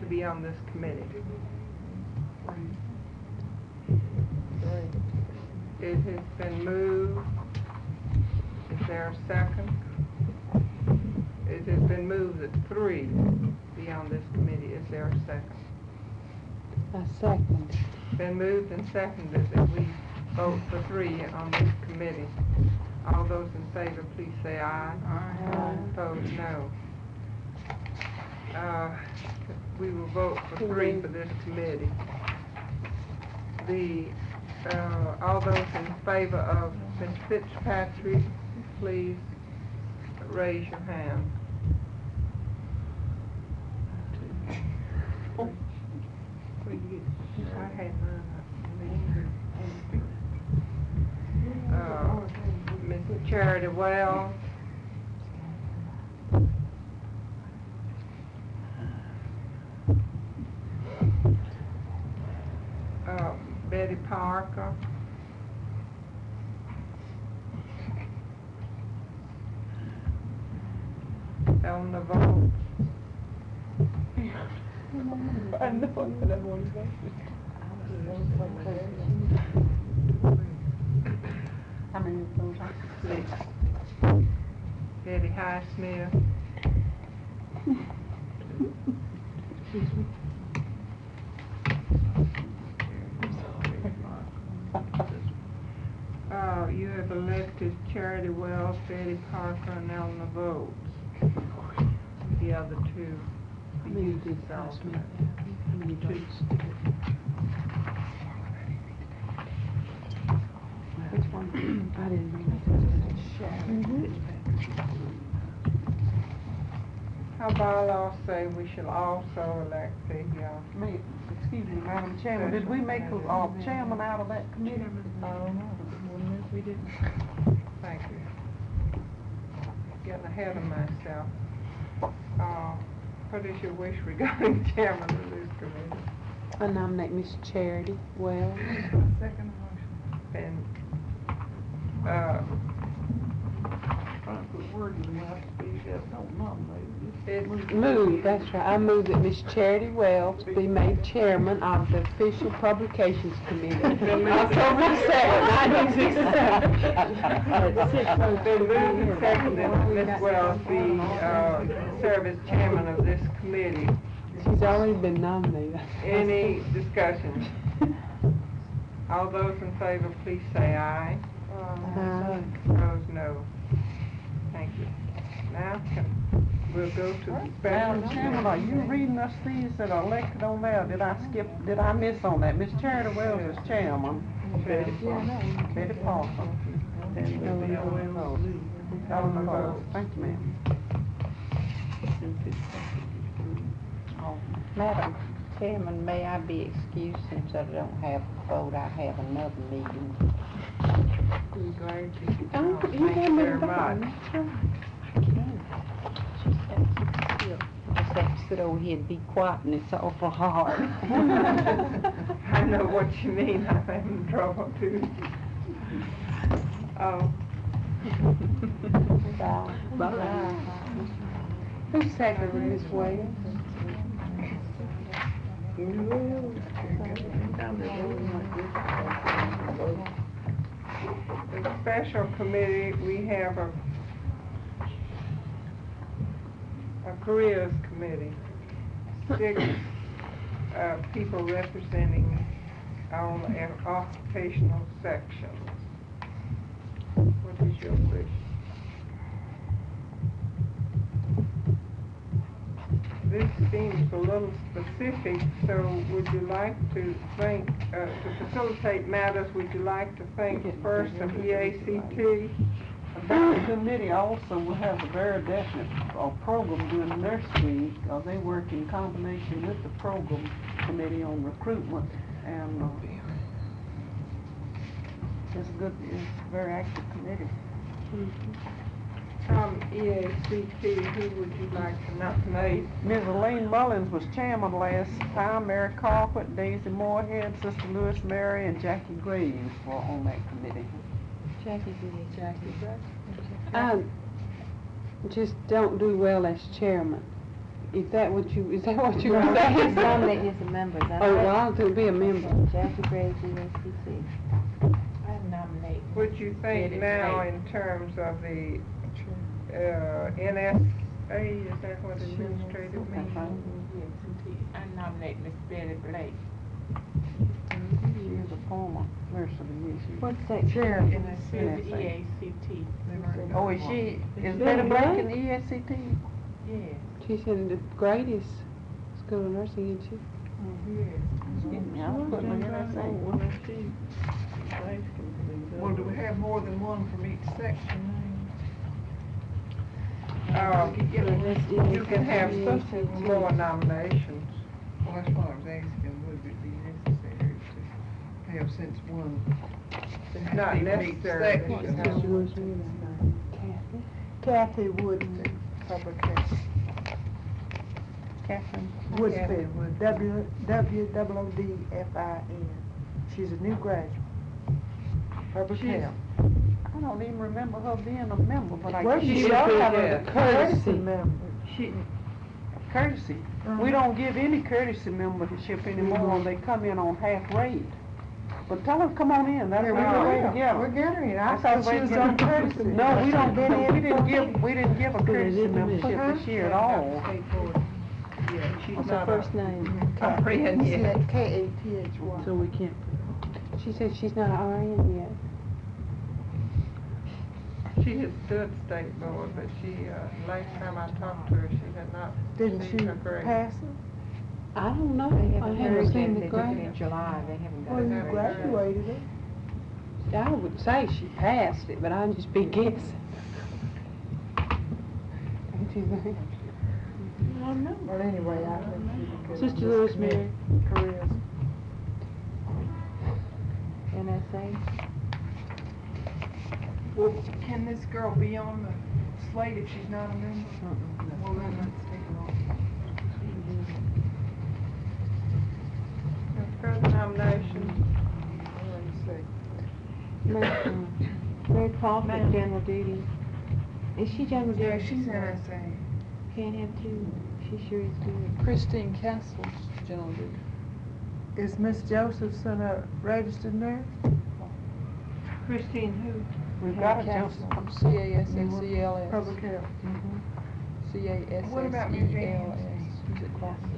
to be on this committee? 3. It has been moved. Is there a second? It has been moved that 3 be on this committee. Is there a second? A second. Been moved and seconded that we vote for 3 on this committee. All those in favor, please say aye. Aye. Opposed, no. we will vote for 3 for this committee. All those in favor of Ms. Fitzpatrick, please raise your hand. I had mine. Ms. Charity Wells. Betty Parker. Eleanor Vogt. I know what I want to say. How many of those are? 6. Betty Highsmith. You have elected Charity Wells, Betty Parker, and Eleanor Vogt. The other 2. How many did Highsmith? How many votes? Which one? I didn't know. How bylaws say we shall also elect the, Excuse me, Madam Chairman, did we make a chairman out of that committee? we didn't. Thank you. Getting ahead of myself. What is your wish regarding chairman of this committee? I nominate Miss Charity Wells. Second motion. And, Move, that's right. I move that Miss Charity Wells be made chairman of the Official Publications Committee. October 2nd, 1967. Second, that Ms. Wells be, serve as chairman of this committee. She's already been nominated. Any discussion? All those in favor, please say aye. Opposed, no. Thank you. Now, we'll go to the special. Madam Chairman, are you reading us these that are elected on there? Did I miss on that? Miss Charity Wells is chairman. Betty Parker. Eleanor Vogt. Thank you, ma'am. Madam Chairman, may I be excused since I don't have a vote? I have another meeting. I'm glad you could come. Thank you very much. I can't. Just have to sit still. Just have to sit over here and be quiet, and it's awful hard. I know what you mean. I'm having trouble too. Bye. Who seconded Miss Wells? The special committee, we have a careers committee. 6 people representing all the occupational sections. What is your wish? This seems a little specific, so would you like to think, to facilitate matters, would you like to think first of EACT? That committee also will have a very definite program during nursery week. They work in combination with the program committee on recruitment, and it's a very active committee. From EACT, who would you like to nominate? Ms. Elaine Mullins was chairman last time. Mary Colquitt, Daisy Moorhead, Sister Lewis Mary, and Jackie Graves were on that committee. Jackie. I just don't do well as chairman. Is that what you were saying? Nominate as a member. Oh, well, I'll be a member. Jackie Graves, EACT. I nominate. What you think now in terms of the NSA, is that what administrative means? I nominate Miss Betty Blake. She is a former nurse of the year. What's that? Chair And in I the said the NSA. EACT. Oh, is Betty Blake in the ESCT? Yes. She's in the greatest school of nursing, isn't she? Yeah, I was putting her in that thing. Well, do we have more than one from each section? You can have more nominations. Well, that's what I was asking, would it be necessary to have since one? It's not necessary. Kathy Woodfin, public health. Catherine. Woodfin, W-O-O-D-F-I-N. She's a new graduate. Public health. I don't even remember her being a member, but I Well, guess she she should does have have a a courtesy member. Courtesy. We don't give any courtesy membership anymore, they come in on half rate. But tell her to come on in, that's the only way to get We're her. getting it. I That's how thought she they was get on them. courtesy. No, we didn't give a courtesy membership this year at all. Yeah, she's What's not her first name? a friend yet. K-A-T-H-Y. So we can't. She said she's not an RN yet. She had stood state board, but last time I talked to her, she had not Didn't she received her grade. pass it? I don't know. They I haven't haven't heard seen yet, the they took it in grade. July, they haven't got Well, it. you yet. graduated it. I would say she passed it, but I'd just be guessing. Don't you think? But anyway, I think she could. Sister Lewis Mary. Careers. NSA? Well, can this girl be on the slate if she's not a member? Well, then let's take it off. Further nominations? Mary Crawford, general duty. Is she general duty? Yeah, she's NSA. Can't have two. She sure is good. Christine Castle's general duty. Is Miss Josephson a registered nurse? Christine who? We've got a Castle, Joseph. C-A-S-S-E-L-S. Public health. C-A-S-S-E-L-S. What about Miss Who's at Crawford?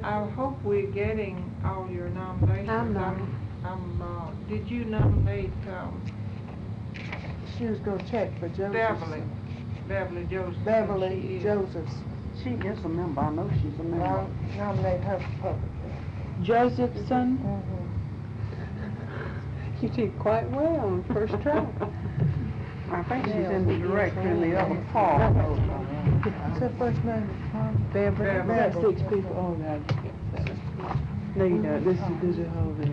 I hope we're getting all your nominations. I'm not. Did you nominate, She was gonna check for Beverly Josephson. Joseph? Beverly She is. Josephs. She is a member, I know she's a member. I'll nominate her for public health. Josephson, You did quite well on the first try. I think she's in the director in the other part. What's her first name? Beverly, we got 6 people. Oh, God. No, you don't. This is a whole thing.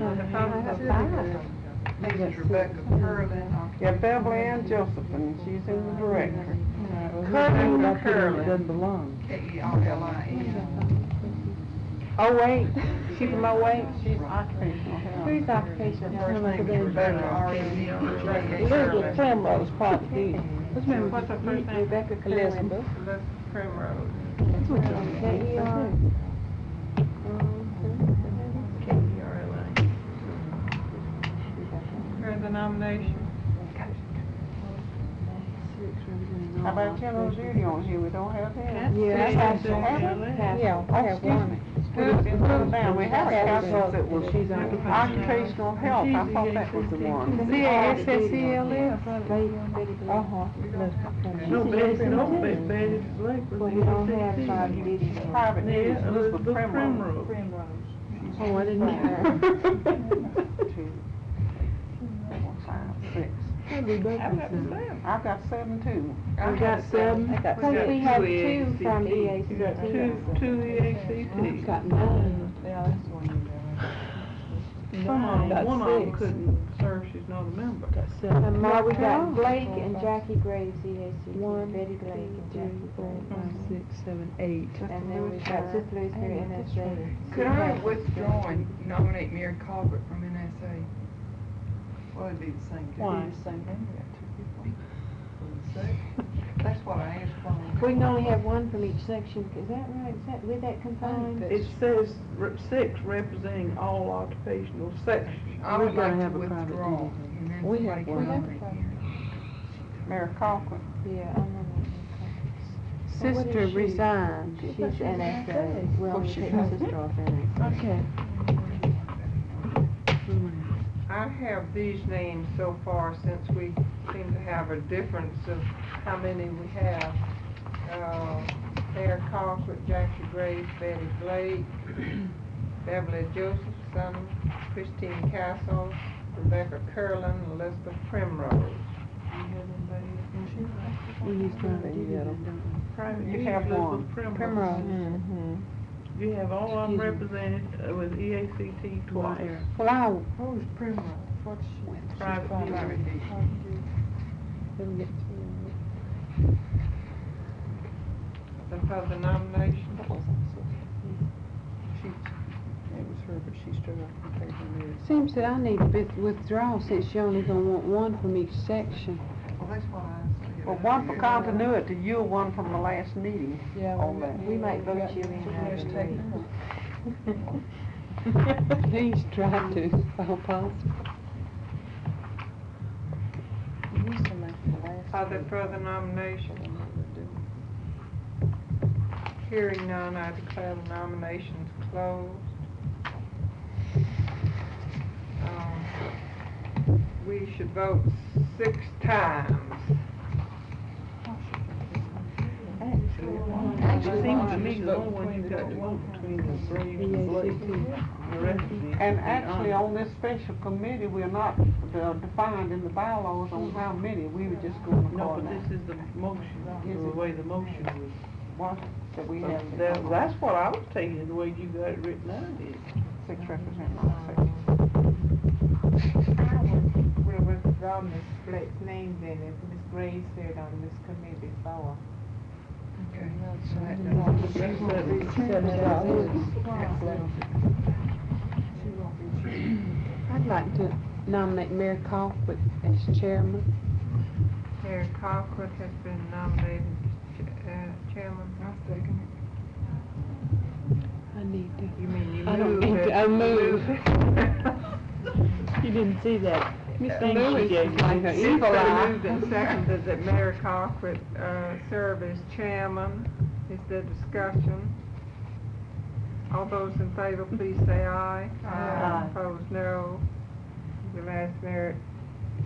Mrs. Rebecca Curlin. Yeah, Beverly and Joseph, and she's in the director. Curlin or It Curlin? doesn't belong. K-E-R-L-I-N. Oh, wait, she from oh, wait? She's occupational health. Who's occupational First health? name is Rebecca, R-E-B-E-C-A Elizabeth Curlin. Primrose, probably duty. What's her first name? Rebecca Elizabeth. Curlin. Elizabeth Primrose. K-E-R. K-E-R-L-I. Further nomination? How about general duty on here? We don't have that. Yeah, I have Castle. Yeah, I have one. Put it down. We have a council that was She's occupational health. I thought that was the one. C-A-S-S-E-L-S? No, Betty Blake was Well, we don't have five duties. Private duty, Elizabeth Primrose. Oh, I didn't know. 2, 4, 5, 6. I've got 7 too. I got 7. Because we have 2 from You EACT. got two EACT. Got 9. One of them couldn't serve, she's not a member. Got 7. And Ma, we got Blake and Jackie Graves, EACT. 1, Betty Blake and 2, Jackie 3, 4, Graves. 5, 6, 7, 8. And then we got Sister Louis Mary, NSA. Could I withdraw and nominate Mary Colbert from NSA? Well, it'd be the same. Why? That's what I asked for. We can only have one from each section, is that right? Is that, with that confined? It says 6 representing all occupational sections. I would We've gotta like to have a private withdraw. duty. and then We somebody have can one. nominate Mary. Mary Cochran. Yeah, I'm not. Sister resigned. She's NSA. Well, we take my sister off NSA. Okay. I have have these names so far, since we seem to have a difference of how many we have. Mayor Colquitt, Jackie Graves, Betty Blake, Beverly Josephson, Christine Castle, Rebecca Curlin, Elizabeth Primrose. Do you have anybody? We used to have You have one. Primrose. You have all of them Excuse me. represented with EACT twice. Well, Who's Primrose? What's she? Private security. didn't get Some further nominations? It was her, but she stood up and paid her news. Seems that I need to withdraw since you're only gonna want one from each section. Well, that's what I said. Well, one for continuity, you're one from the last meeting. Yeah, On that. We might vote you in. Just take it. Please try to, if possible. Are there further nominations? Hearing none, I declare the nominations closed. We should vote 6 times. It seems to me the only one you got to vote between the Braves and Blake. The rest of these. And actually, on this special committee, we're not defined in the bylaws on how many, we were just going No, according but this is the motion, the way the motion was. what, that we have That's what I was taking, the way you got it written out is. 6 representatives. We'll withdraw Ms. Blake's name then, if Ms. Graves served on this committee before. Okay. I'd like to nominate Mayor Colquitt as chairman. Mayor Colquitt has been nominated chairman. I'll second I need to. You mean you I don't moved need it? to, I moved. You didn't see that thing Louis she gave is like you. an It's evil been eye. moved and seconded that Mayor Colquitt serve as chairman. Is there discussion? All those in favor, please say aye. Aye. Opposed, no. We'll ask Mayor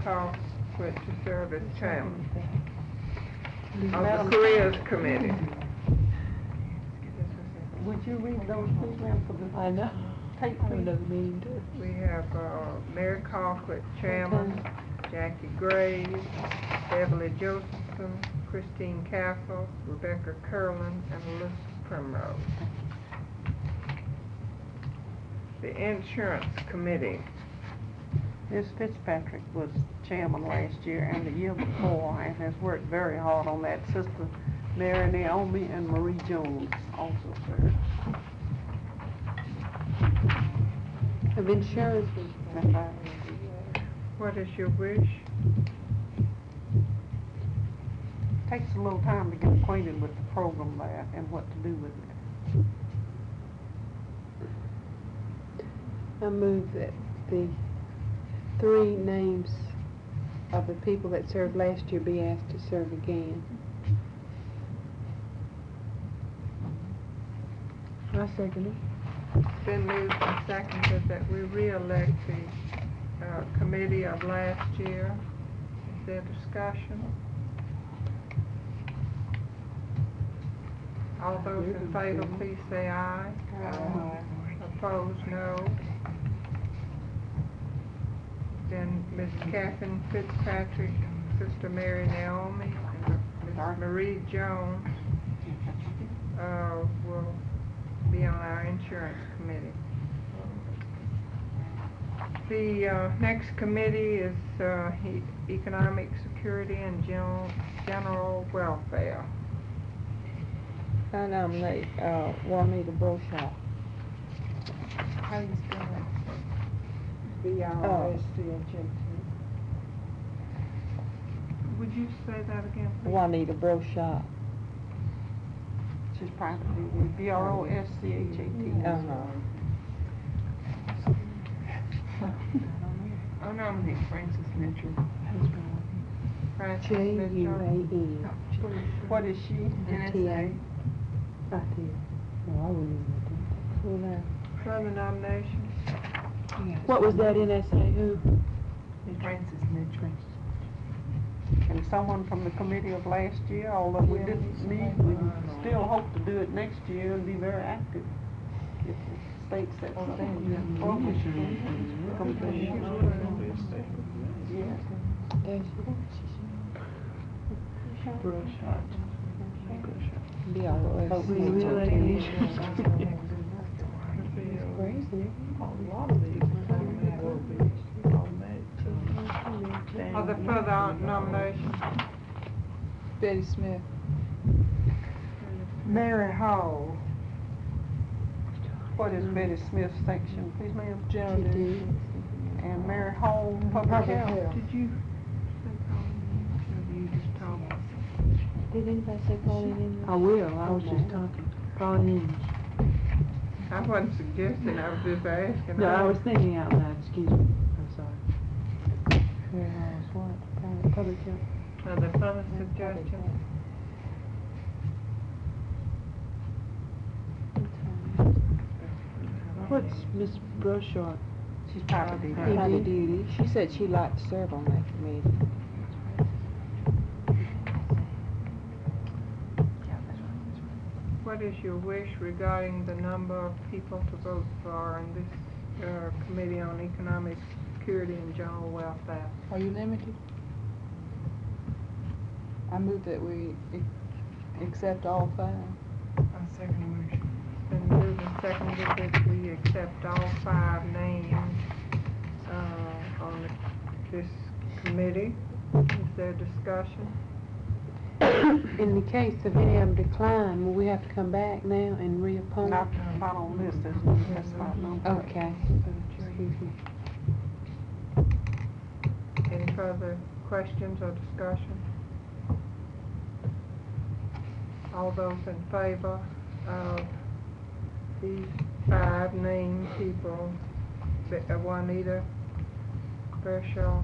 Colquitt to serve as chairman of the Careers Committee. Would you read those please, ma'am, for the I know. tape, I have please? another meeting too. We have Mayor Colquitt, chairman, Jackie Graves, Beverly Josephson, Christine Castle, Rebecca Curlin, and Elizabeth Primrose. The Insurance Committee. Ms. Fitzpatrick was chairman last year and the year before, and has worked very hard on that. Sister Mary Naomi and Marie Jones also served. Of insurance. That's right. What is your wish? Takes a little time to get acquainted with the program there and what to do with it. I move that the 3 names of the people that served last year be asked to serve again. I second it. It's been moved and seconded that we re-elect the committee of last year. Is there discussion? All those in favor, please say aye. Aye. Opposed, no. Then Ms. Catherine Fitzpatrick, Sister Mary Naomi, and Ms. Marie Jones will be on our insurance committee. The next committee is Economic Security and General Welfare. I nominate, Juanita Beauchamp. How you spell that? B-R-O-S-C-H-A-T. Would you say that again, please? Juanita Beauchamp. She's privately, B-R-O-S-C-H-A-T. I nominate Francis Mitchell. Francis Mitchell. J-U-A-N. What is she? T-A. I did. No, I wouldn't even Further nominations? What was that NSA? Who? Francis Mitchell. And someone from the committee of last year, although we didn't meet, we still hope to do it next year and be very active. If the state sets something appropriate. Yeah. Be all right. Hope We so, really too. need- Are there further nominations? Betty Smith. Mary Hall. What is Betty Smith's section, please ma'am? General duty. And Mary Hall, public health. Did you say Pauline? Or you just talking? Did anybody say Pauline in I will, I was just talking. Pauline. I wasn't suggesting, I was just asking. No, I was thinking out loud, excuse me, I'm sorry. Where else, what, Public health. Are there further suggestions? What's Miss Brochard? She's probably Private duty. She said she'd like to serve on that committee. What is your wish regarding the number of people to vote for in this Committee on Economic Security and General Welfare? Are you limited? I move that we accept all 5. I second the motion. It's been moved and seconded that we accept all 5 names on this committee. Is there discussion? In the case of any of them decline, will we have to come back now and reappoint? not on this, that's not on. Okay. Excuse me. Any further questions or discussion? All those in favor of these 5 named people, Juanita Bershaw,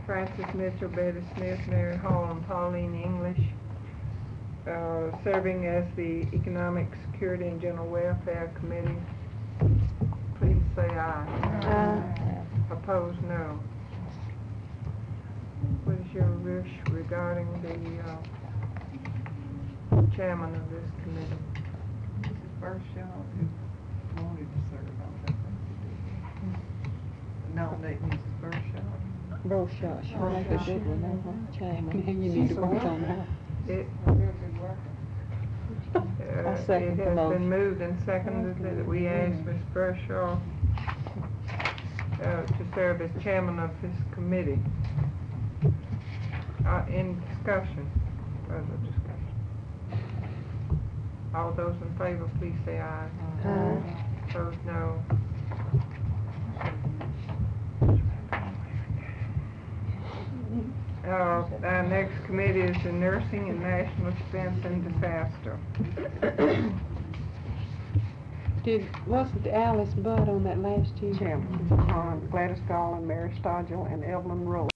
Francis Mitchell, Betty Smith, Mary Hall, and Pauline English, serving as the Economic Security and General Welfare Committee, please say aye. Opposed, no. What is your wish regarding the chairman of this committee? Mrs. Burchell, who wanted to serve on that. Nominate Mrs. Burchell. Brochard, she like a good one, chairman. You need to work on her. It, I second it the has motion. been moved and seconded that we ask Ms. Bershaw to serve as chairman of this committee. In discussion, further discussion. All those in favor, please say aye. Opposed, no. Our next committee is the Nursing and National Defense and Disaster. Wasn't Alice Budd on that last year? Chairman, Gladys Garland, Mary Stodgel, and Evelyn Rose.